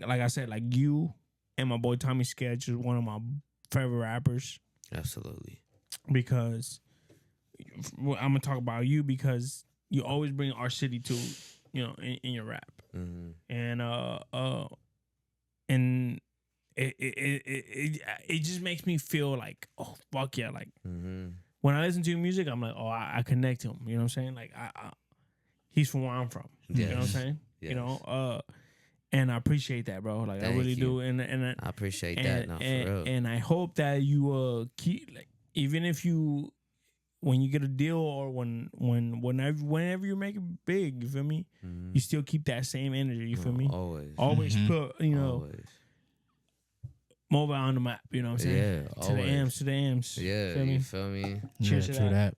C: I said, like you and my boy Tommy Sketch is one of my favorite rappers
B: Absolutely.
C: because I'm gonna talk about you because you always bring our city to in your rap, and it just makes me feel like, oh fuck yeah, like when I listen to your music I'm like, oh I connect to him, you know what I'm saying, like I he's from where I'm from, you know what I'm saying, you know, and I appreciate that, bro, like
B: Thank
C: I really
B: you.
C: do, and
B: I appreciate that. No, for real.
C: and I hope that you keep, like, even if you, when you get a deal or whenever you make it big, you feel me, you still keep that same energy, you feel me, always put, you know,
B: Always.
C: mobile on the map, you know what I'm saying?
B: Yeah,
C: to
B: always.
C: the M's.
B: Yeah,
C: feel me?
B: you feel me?
C: Cheers
A: Yeah,
C: to
A: true that.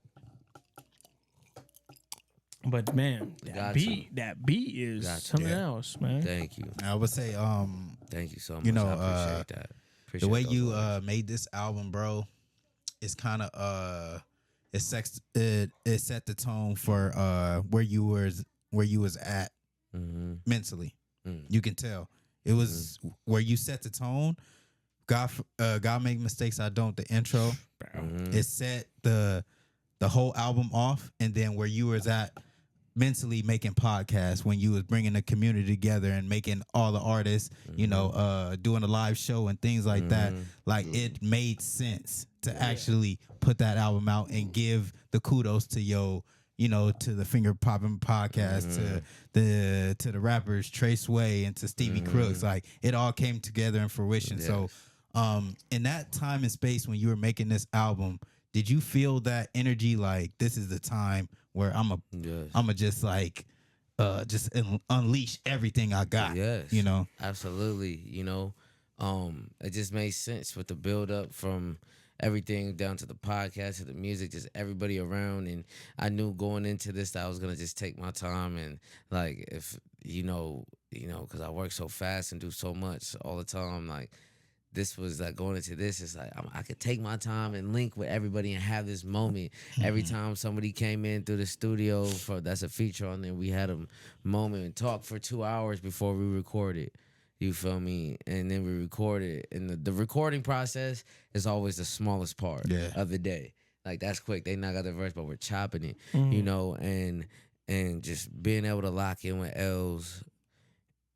C: But man,
B: Got
C: that beat is
B: Got
C: something else, man.
B: Thank you.
A: I would say,
B: Thank you so much.
A: you know,
B: I appreciate that.
A: the
B: Appreciate
A: way
B: those
A: you
B: words.
A: made this album, bro, is kind of it set the tone for where you was at mentally. You can tell it was where you set the tone. God make mistakes, I don't. The intro, it set the whole album off, and then where you was at mentally making podcasts, when you was bringing the community together and making all the artists, you know, doing a live show and things like that. Like, it made sense to actually put that album out and give the kudos to to the Finger Popping Podcast, to the rappers Trey Sway and to Stevie Crooks. Like, it all came together in fruition.
B: Yes.
A: So in that time and space when you were making this album, did you feel that energy, like, this is the time where I'm a just like just unleash everything I got?
B: Yes.
A: You know?
B: Absolutely. You know, it just made sense with the build up from everything down to the podcast, to the music, just everybody around. And I knew going into this that I was gonna just take my time, and like, if you know, because I work so fast and do so much all the time, like, this was like, going into this, it's like I could take my time and link with everybody and have this moment. Every time somebody came in through the studio, that's a feature on there, we had a moment and talk for 2 hours before we recorded. You feel me? And then we recorded. And the recording process is always the smallest part of the day. Like, that's quick. They knock out the verse, but we're chopping it, you know, and just being able to lock in with Els,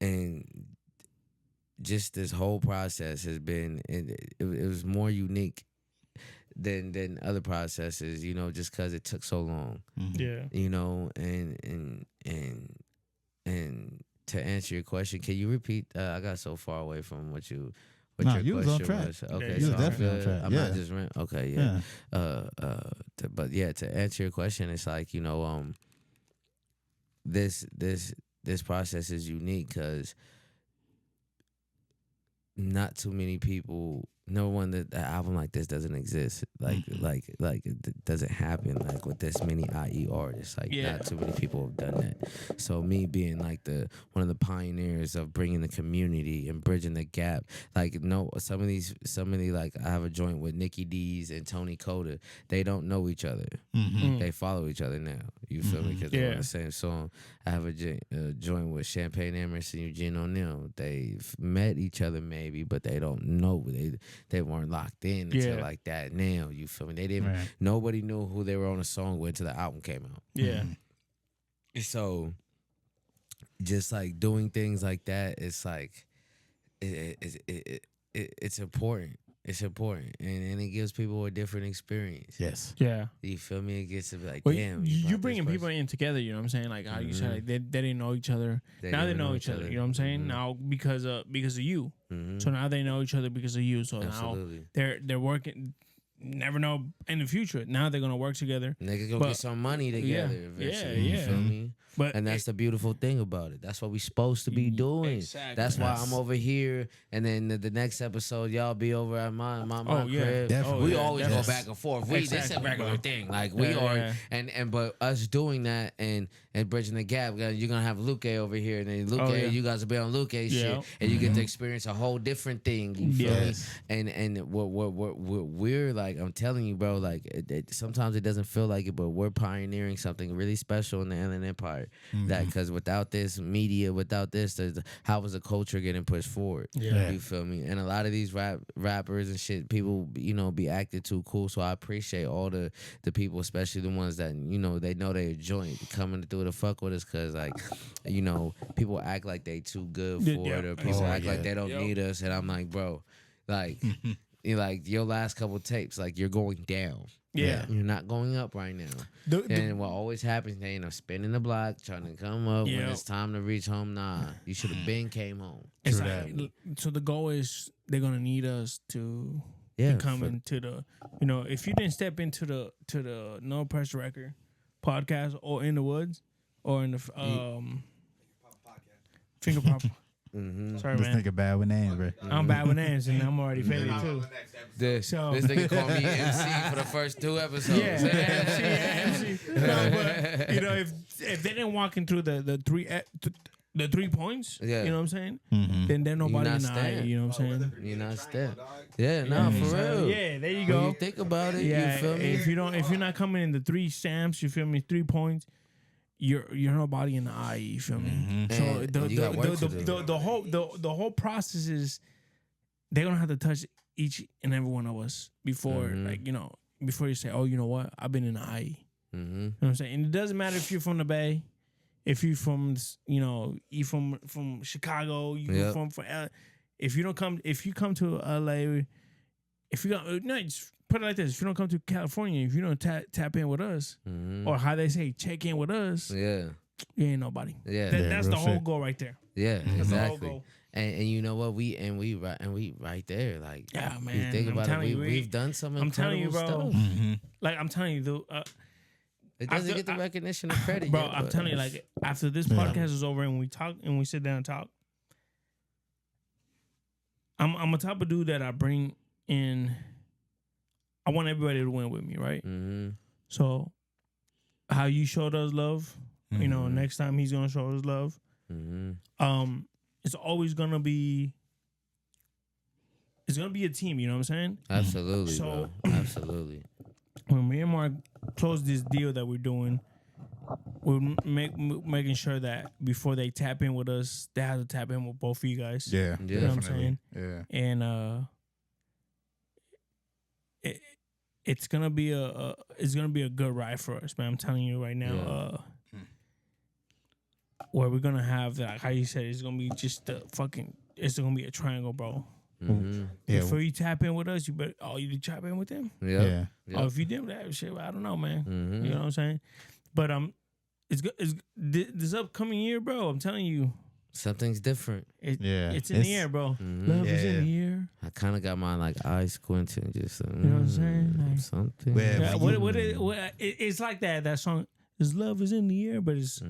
B: and just this whole process has been, it was more unique than other processes, you know, just because it took so long.
C: Yeah.
B: You know, and to answer your question, can you repeat? I got so far away from what your
A: you was
B: question
A: on track.
B: was. Okay,
A: you
B: so
A: was definitely
B: I'm
A: on
B: good.
A: track.
B: I'm
A: Yeah.
B: not just okay, yeah. But yeah, to answer your question, it's like, you know, this process is unique because not too many people. No one that an album like this doesn't exist. Like it doesn't happen like with this many IE artists. Like, not too many people have done that. So me being like one of the pioneers of bringing the community and bridging the gap. Like, some of these like, I have a joint with Nikki D's and Tony Coda. They don't know each other. They follow each other now. You feel me? Because they're on the same song. I have a joint with Champagne Emerson and Eugene O'Neill. They've met each other maybe, but they don't know. They weren't locked in until like that now. You feel me? They didn't.
A: Right.
B: Nobody knew who they were on a song with until the album came out.
C: Yeah.
B: So, just like doing things like that, it's like it's important. It's important, and it gives people a different experience.
A: Yes.
C: Yeah.
B: You feel me? It gets to be like,
C: Well,
B: damn.
C: you bringing people in together, you know what I'm saying? Like, how you said, like, they didn't know each other. Now they know each other. You know what I'm saying? Now because of you. So now they know each other because of you. So
B: Absolutely.
C: now they're working. never know in the future. Now they're gonna work together.
B: Niggas gonna get some money together eventually. You feel me? And that's the beautiful thing about it. That's what we supposed to be doing.
C: Exactly.
B: That's why I'm over here, and then the next episode y'all be over at my crib.
A: Definitely.
B: We always go back and forth. This is a regular thing. Like we are, and but us doing that and bridging the gap. You're gonna have Luke over here, and then Luke, you guys will be on Luke shit, and you get to experience a whole different thing. You feel me? And we're like, I'm telling you, bro. Like sometimes it doesn't feel like it, but we're pioneering something really special in the Inland Empire. That because without this media, without this, how was the culture getting pushed forward? You feel me? And a lot of these rappers and shit, people, be acted too cool. So I appreciate all the people, especially the ones that they know they're joint coming through the fuck with us, because like people act like they too good for it, or people act like they don't need us, and I'm like, bro, like like your last couple tapes, like you're going down. You're not going up right now. And what always happens, they end up spinning the block, trying to come up when it's time to reach home. Nah, you should have been came home.
C: Exactly. So the goal is they're gonna need us to come into the, if you didn't step into the No Pressure Record podcast or In the Woods or in the Finger Pop. Sorry,
A: This
C: man.
A: nigga bad with names, bro.
C: I'm bad with names, and I'm already faded too.
B: This nigga called me MC for the first 2 episodes.
C: MC. No, but if they didn't walk into the 3 points, you know what I'm saying? Then there's nobody in the eye, you know what I'm saying?
B: You're not step. Yeah, no, for real.
C: Yeah, there you go.
B: When you think about it, you feel me?
C: If you're not coming in the 3 stamps, you feel me? 3 points. You're nobody in the eye, you feel me? So the whole process is they're gonna have to touch each and every one of us before before you say, oh, you know what, I've been in the eye. You know what I'm saying? And it doesn't matter if you're from the Bay, if you're from you from Chicago, you from if you come to LA, just put it like this: if you don't come to California, if you don't tap in with us, or how they say check in with us, you ain't nobody. That's the whole goal right there.
B: That's exactly. The whole goal. And you know what, we right there, like,
C: man.
B: You think about it, we've done some incredible stuff.
C: Like I'm telling you,
B: it doesn't get the recognition or credit,
C: bro.
B: yet,
C: I'm telling you, like after this podcast is over and we talk and we sit down and talk, I'm a type of dude that I bring in. I want everybody to win with me, right? So, how you showed us love, next time he's gonna show us love. It's always gonna be. It's gonna be a team. You know what I'm saying?
B: Absolutely,
C: so,
B: bro. Absolutely.
C: When me and Mark close this deal that we're doing, we're making sure that before they tap in with us, they have to tap in with both of you guys.
A: Yeah,
C: you know what I'm saying?
A: Yeah,
C: and it's gonna be a good ride for us, man. I'm telling you right now. Where we're gonna have that, how you said, it's gonna be just it's gonna be a triangle, bro. Before you tap in with us, you better you tap in with them.
A: Yeah.
C: Oh, if you did that shit, I don't know, man. You know what I'm saying? But it's good. This upcoming year, bro. I'm telling you,
B: something's different.
C: It's in the air, bro. Love is in the air.
B: I kind of got my eyes squinting, just
C: you know what I'm saying? Like,
B: something.
C: It's like that song. His love is in the air, but his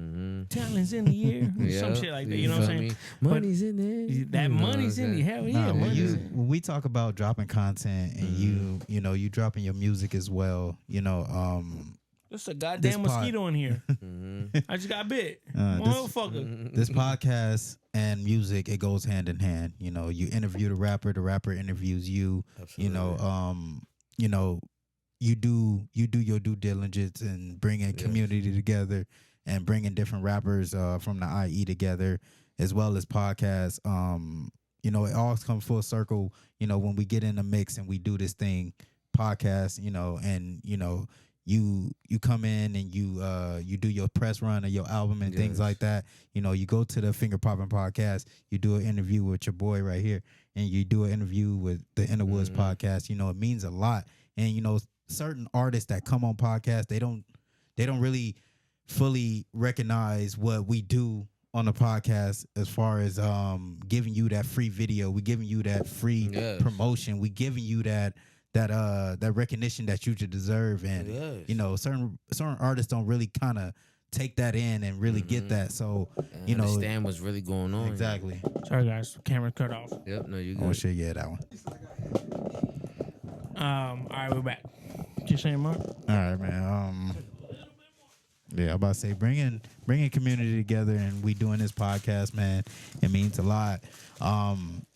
C: talent's in the air. Some shit like that. You know what I'm saying?
B: Money's in there.
C: That money's in the hell yeah.
A: When we talk about dropping content and you dropping your music as well,
C: there's a goddamn mosquito in here. I just got bit. Motherfucker.
A: This podcast and music, it goes hand in hand. You interview the rapper interviews you.
B: Absolutely.
A: You do your due diligence and bringing community together and bringing different rappers from the IE together, as well as podcasts. It all comes full circle. When we get in the mix and we do this thing, podcast. And you come in and you do your press run of your album and things like that. You go to the Finger Popping podcast, you do an interview with your boy right here, and you do an interview with the Inner Woods podcast. It means a lot. And certain artists that come on podcasts, they don't really fully recognize what we do on the podcast as far as giving you that free video, we giving you that free promotion, we giving you that that recognition that you should deserve, and you know, certain artists don't really kind of take that in and really get that. So you know,
B: understand what's really going on.
A: Exactly.
C: Sorry guys, camera cut off.
B: Yep, no, you good.
A: Oh shit, yeah, that one.
C: All right, we're back. Just saying, Mark.
A: All right, man. Yeah, I'm about to say bringing community together, and we doing this podcast, man. It means a lot.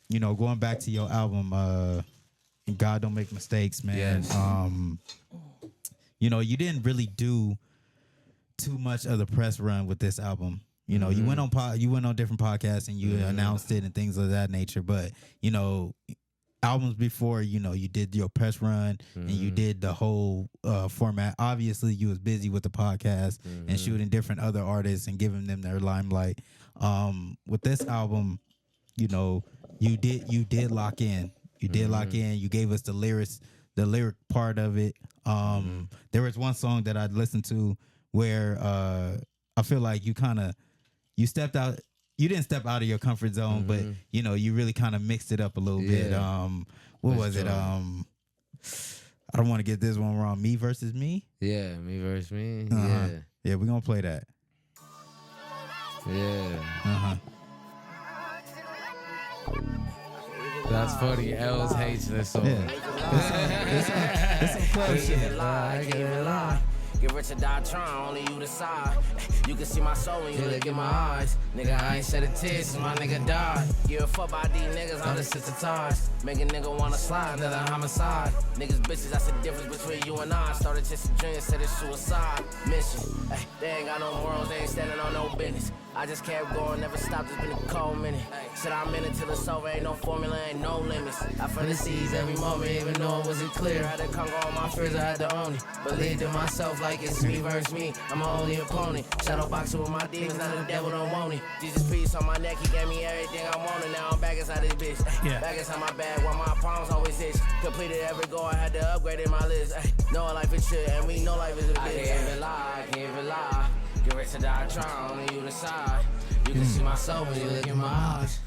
A: You know, going back to your album, God Don't Make Mistakes, man.
B: Yes.
A: You know, you didn't really do too much of the press run with this album. You know, you went on different podcasts and you announced it and things of that nature. But you know, albums before, you know, you did your press run and you did the whole format. Obviously, you was busy with the podcast and shooting different other artists and giving them their limelight. With this album, you know, you did lock in. You did lock in. You gave us the lyric part of it. There was one song that I'd listened to where I feel like you stepped out. You didn't step out of your comfort zone, but you know, you really kind of mixed it up a little bit. What was it? I don't want to get this one wrong. Me versus me.
B: Yeah, me versus me.
A: Yeah, we're gonna play that.
B: Yeah. That's funny. Els hates this song.
A: Yeah. It's some club shit.
E: I give it lie. Get rich or die trying, only you decide. You can see my soul when you look in my eyes. Nigga, I ain't shed a tear since my nigga died. Give a fuck by these niggas, I'm desensitized. Make a nigga wanna slide, another homicide. Niggas bitches, that's the difference between you and I. Started chasing dreams, said it's suicide mission. Ay, they ain't got no morals, they ain't standing on no business. I just kept going, never stopped, it's been a cold minute. Said I'm in it till it's over, ain't no formula, ain't no limits. I from the seas every moment, even though it wasn't clear. Had to conquer all my fears, I had to own it. Believed in myself like it's me versus me. I'm my only opponent. Shadow boxing with my demons, now the devil don't want it. Jesus peace on my neck, he gave me everything I wanted. Now I'm back inside this bitch. Back inside my bag, where my problems always itch. Completed every goal, I had to upgrade in my list. Know life is shit, and we know life is a bitch. I can't even lie, I can't even lie. Get rich or die trying, only you decide. You can see my soul when you look in my eyes.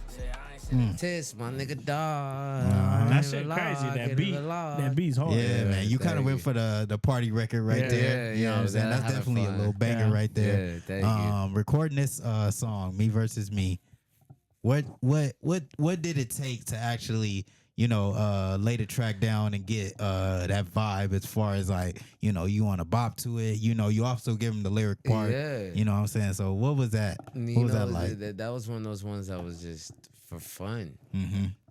B: Tis, my nigga dog.
C: That shit crazy. That beat's hard.
A: Yeah, man. You kind of went for the party record right there. You know what I'm saying? That's definitely a little banger right there. Recording this song, Me Versus Me. What did it take to actually, you know, lay the track down and get that vibe as far as like, you know, you want to bop to it. You know, you also give them the lyric part. Yeah. You know what I'm saying? So what was that? What was that like?
B: That was one of those ones that was just for fun.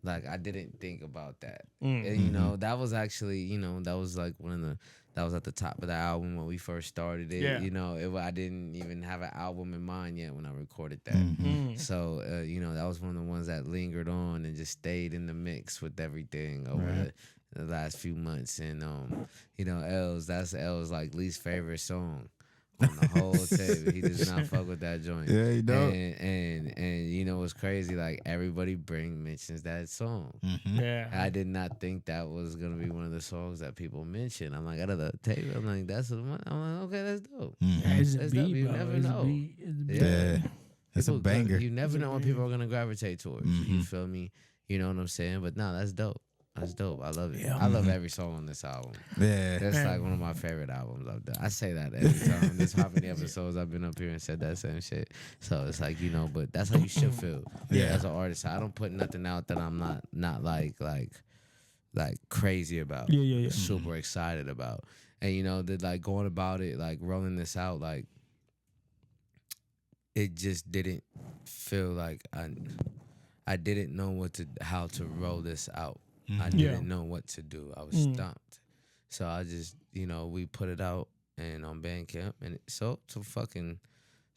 B: Like I didn't think about that. And, you know, that was actually, you know, that was like that was at the top of the album when we first started it. Yeah. You know, I didn't even have an album in mind yet when I recorded that. So, you know, that was one of the ones that lingered on and just stayed in the mix with everything over the last few months. And, you know, that's Els like least favorite song on the whole tape. He does not fuck with that joint.
A: Yeah, he don't.
B: And you know what's crazy? Like everybody mentions that song.
C: Yeah.
B: I did not think that was gonna be one of the songs that people mention. I'm like, out of the tape, I'm like, that's the one. I'm like, okay, that's dope.
C: It's a
B: That's
C: beat,
B: dope. You
C: bro.
B: never
C: It's
B: know.
C: a beat.
A: Yeah. It's a banger.
B: You never know when people are gonna gravitate towards. You feel me? You know what I'm saying? But no, that's dope. That's dope. I love it.
C: Yeah.
B: I love every song on this album.
A: Yeah.
B: That's like one of my favorite albums I've done. I say that every time. There's how many episodes I've been up here and said that same shit. So it's like, you know, but that's how you should feel. As an artist. I don't put nothing out that I'm not like crazy about.
C: Yeah.
B: Super excited about. And you know, like going about it, like rolling this out, like it just didn't feel like I didn't know how to roll this out. I didn't know what to do. I was stumped. So I just, you know, we put it out and on Bandcamp, and it sold to fucking.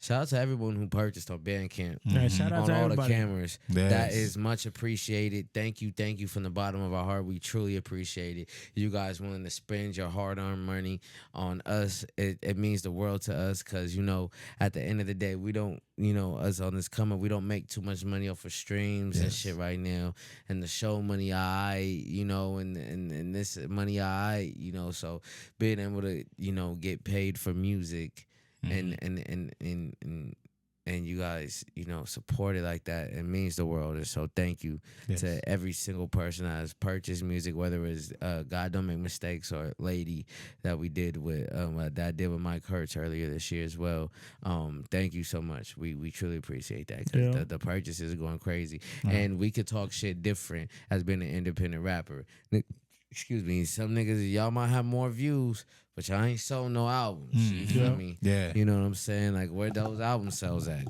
B: Shout out to everyone who purchased on Bandcamp
C: Shout out
B: on
C: to
B: all
C: everybody.
B: the cameras.
A: Yes.
B: That is much appreciated. Thank you from the bottom of our heart. We truly appreciate it. You guys willing to spend your hard-earned money on us. It means the world to us because, you know, at the end of the day, we don't, you know, us on this come up, we don't make too much money off of streams and shit right now. And the show money, you know, and this money, you know, so being able to, you know, get paid for music and and you guys, support it like that. It means the world. And so thank you to every single person that has purchased music, whether it's God Don't Make Mistakes or Lady that we did with that I did with Mike Hertz earlier this year as well. Thank you so much. We truly appreciate that, because the purchases are going crazy. And we could talk shit different as being an independent rapper. Excuse me, some niggas, y'all might have more views, but y'all ain't sold no albums. You feel me?
A: Yeah.
B: You know what I'm saying? Like, where those album sales at?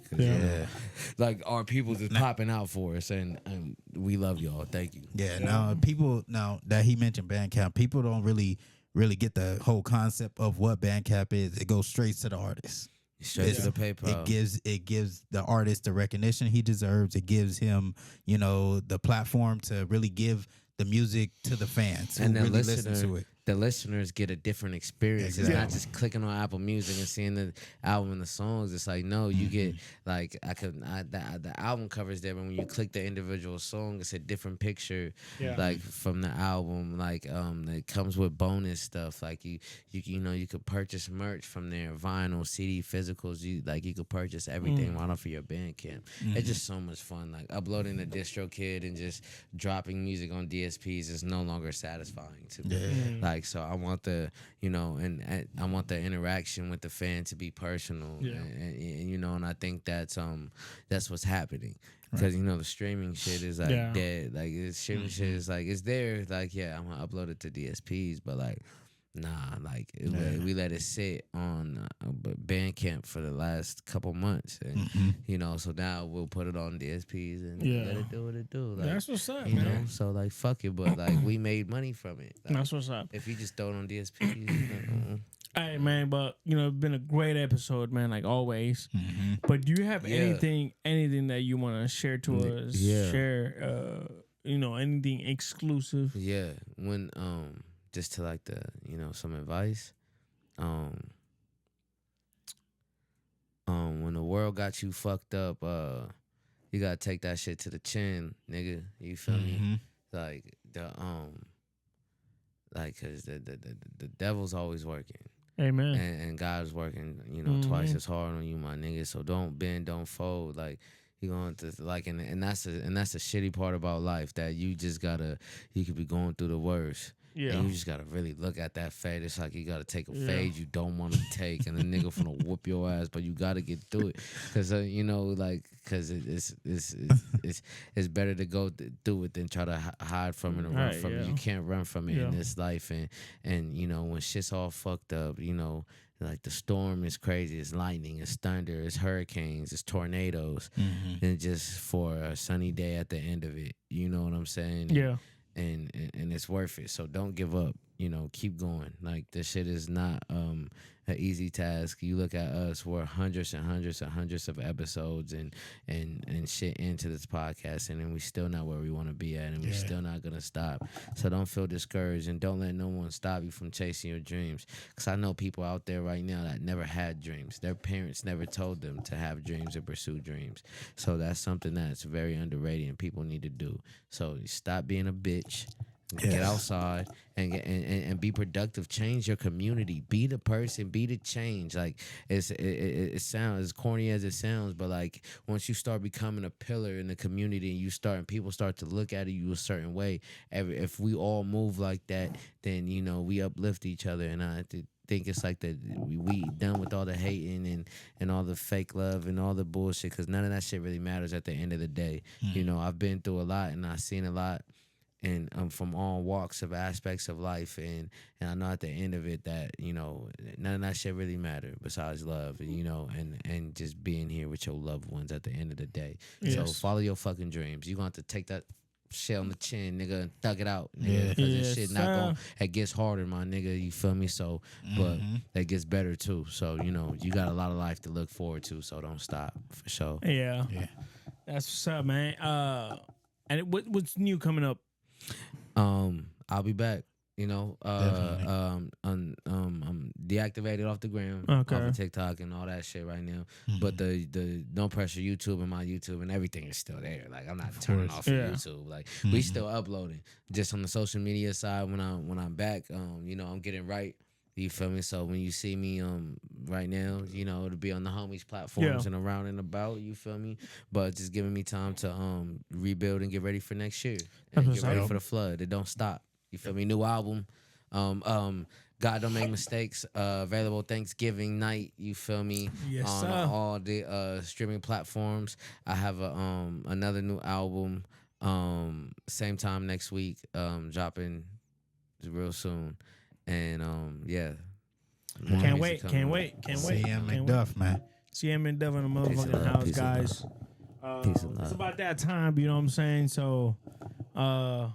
B: Like, our people just popping out for us, and we love y'all. Thank you.
A: Yeah, now that he mentioned Bandcamp, people don't really get the whole concept of what Bandcamp is. It goes straight to the artist.
B: Straight to the PayPal.
A: It gives the artist the recognition he deserves. It gives him, the platform to really give the music to the fans who really listen to it.
B: The listeners get a different experience. It's not just clicking on Apple Music and seeing the album and the songs. It's like, no, you get like the album covers there, but when you click the individual song, it's a different picture, like from the album. Like it comes with bonus stuff. Like you could purchase merch from there, vinyl, CD, physicals. You could purchase everything right off of your Bandcamp. It's just so much fun. Like uploading the DistroKid and just dropping music on DSPs is no longer satisfying to me. Like, so I want the, and I want the interaction with the fan to be personal, and I think that's what's happening, because the streaming shit is like dead. Like the streaming shit is like, it's there, like I'm gonna upload it to DSPs, but like nah, like we let it sit on Bandcamp for the last couple months, and so now we'll put it on DSPs and let it do what it do. Like,
C: that's what's up,
B: man. So like, fuck it, but like we made money from it. Like,
C: that's what's up.
B: If you just throw it on DSPs,
C: Hey man, but it's been a great episode, man, like always. But do you have anything that you want to share to us? Share, anything exclusive?
B: Yeah, when just to like the some advice. When the world got you fucked up, you gotta take that shit to the chin, nigga. You feel me? Like cause the devil's always working.
C: Amen.
B: And God's working, twice as hard on you, my nigga. So don't bend, don't fold. Like, you're going to and that's the shitty part about life, that you could be going through the worst. Yeah. And you just gotta really look at that fade. It's like you gotta take a fade you don't want to take, and the nigga finna whoop your ass, but you gotta get through it, cause cause it's better to go through it than try to hide from it or run from it. You can't run from it in this life, and when shit's all fucked up, like the storm is crazy, it's lightning, it's thunder, it's hurricanes, it's tornadoes, and just for a sunny day at the end of it. You know what I'm saying?
C: Yeah.
B: And it's worth it. So don't give up. Keep going. Like, this shit is not an easy task. You look at us, we're hundreds and hundreds and hundreds of episodes and shit into this podcast, and then we still not where we want to be at, and we're still not gonna stop. So don't feel discouraged, and don't let no one stop you from chasing your dreams. Because I know people out there right now that never had dreams. Their parents never told them to have dreams or pursue dreams. So that's something that's very underrated and people need to do. So stop being a bitch. Get outside and be productive. Change your community. Be the person. Be the change. Like, it sounds as corny as it sounds, but like, once you start becoming a pillar in the community, and people start to look at you a certain way. If we all move like that, then we uplift each other. And I think it's like that we done with all the hating and all the fake love and all the bullshit, because none of that shit really matters at the end of the day. I've been through a lot, and I've seen a lot. And from all walks of aspects of life, and I know at the end of it that none of that shit really matter besides love, and just being here with your loved ones at the end of the day. Yes. So follow your fucking dreams. You gonna have to take that shit on the chin, nigga, and thug it out, nigga, because this shit not going. It gets harder, my nigga. You feel me? So, but it gets better too. So you got a lot of life to look forward to. So don't stop, for sure.
C: Yeah. That's what's up, man. And what's new coming up?
B: I'll be back. I'm deactivated off the gram, off of TikTok and all that shit right now. But the No Pressure YouTube and my YouTube and everything is still there. Like, I'm not turning off of YouTube. Like, we still uploading. Just on the social media side, when I'm back, I'm getting right. You feel me? So when you see me right now, you know, it'll be on the homies platforms and around and about, you feel me? But just giving me time to rebuild and get ready for next year. And get ready for the flood. It don't stop. You feel me? New album. God Don't Make Mistakes, available Thanksgiving night, you feel me?
C: Yes,
B: on
C: sir.
B: all the streaming platforms. I have another new album, same time next week, dropping real soon. And
C: Can't wait.
A: CM McDuff, man.
C: CM McDuff in the motherfucking house, guys. It's about that time, you know what I'm saying? So I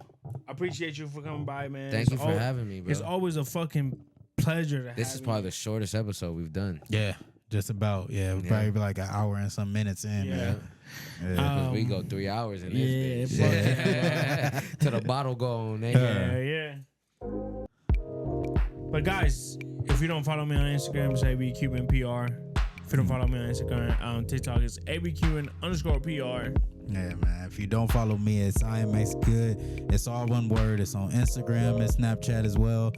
C: appreciate you for coming by, man.
B: Thank you for having me, bro.
C: It's always a fucking pleasure to have you.
B: This is probably the shortest episode we've done.
A: Yeah, just about. Yeah, we'll probably be like an hour and some minutes in.
C: Yeah.
B: Because we go 3 hours in this bitch.
C: Yeah.
B: Till the bottle go on.
C: Yeah. But guys, if you don't follow me on Instagram, it's ABCubanPR. If you don't follow me on Instagram, on TikTok, it's ABCuban_PR.
A: Yeah, man. If you don't follow me, it's I Am Makes Good. It's all one word. It's on Instagram and Snapchat as well.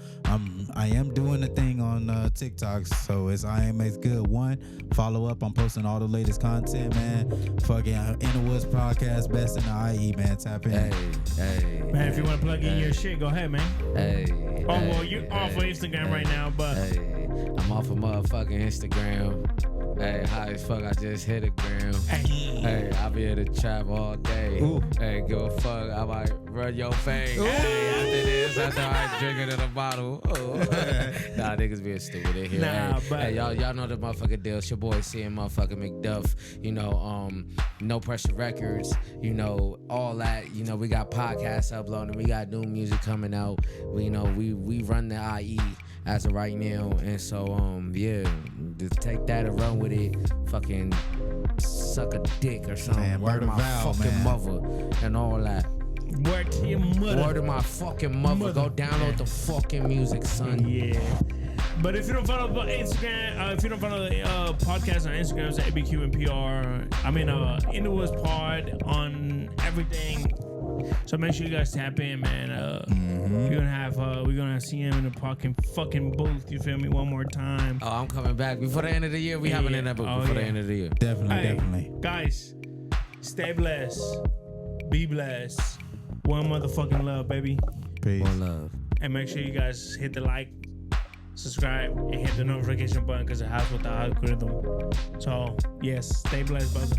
A: I am doing a thing on TikTok, so it's I Am Makes Good 1. Follow up. I'm posting all the latest content, man. Fucking In the Woods podcast, best in the IE, man. Tap in.
B: Hey,
C: Man, if you want to plug in your shit, go ahead, man.
B: Well,
C: you're off of Instagram right now, but
B: I'm off of motherfucking Instagram. Hey, high as fuck, I just hit a gram. Hey, I be at the trap all day.
A: Ooh.
B: Hey, give a fuck, I might run your fame. Hey, after this, after I drink it in a bottle. Nah, niggas being stupid in here. Hey, y'all know the motherfucking deal. It's your boy CM motherfucking McDuff. You know, No Pressure Records. You know, all that. You know, we got podcasts uploading. We got new music coming out. We run the IE as of right now, and so just take that and run with it. Fucking suck a dick or something.
A: Man,
B: word to my fucking mother and all that.
C: word to your mother.
B: Word to my fucking mother. Go download the fucking music, son.
C: Yeah. But if you don't follow Instagram, if you don't follow the podcast on Instagram, it's ABQNPR. I mean, In the Woods Pod on everything. So make sure you guys tap in, man. We're gonna see him in the fucking booth. You feel me? One more time.
B: Oh, I'm coming back before the end of the year. We having in that booth before the end of the year.
A: Definitely.
C: Guys, stay blessed. Be blessed. One motherfucking love, baby.
A: Peace.
B: One love.
C: And make sure you guys hit the like, subscribe, and hit the notification button because it helps with the algorithm. So yes, stay blessed, brother.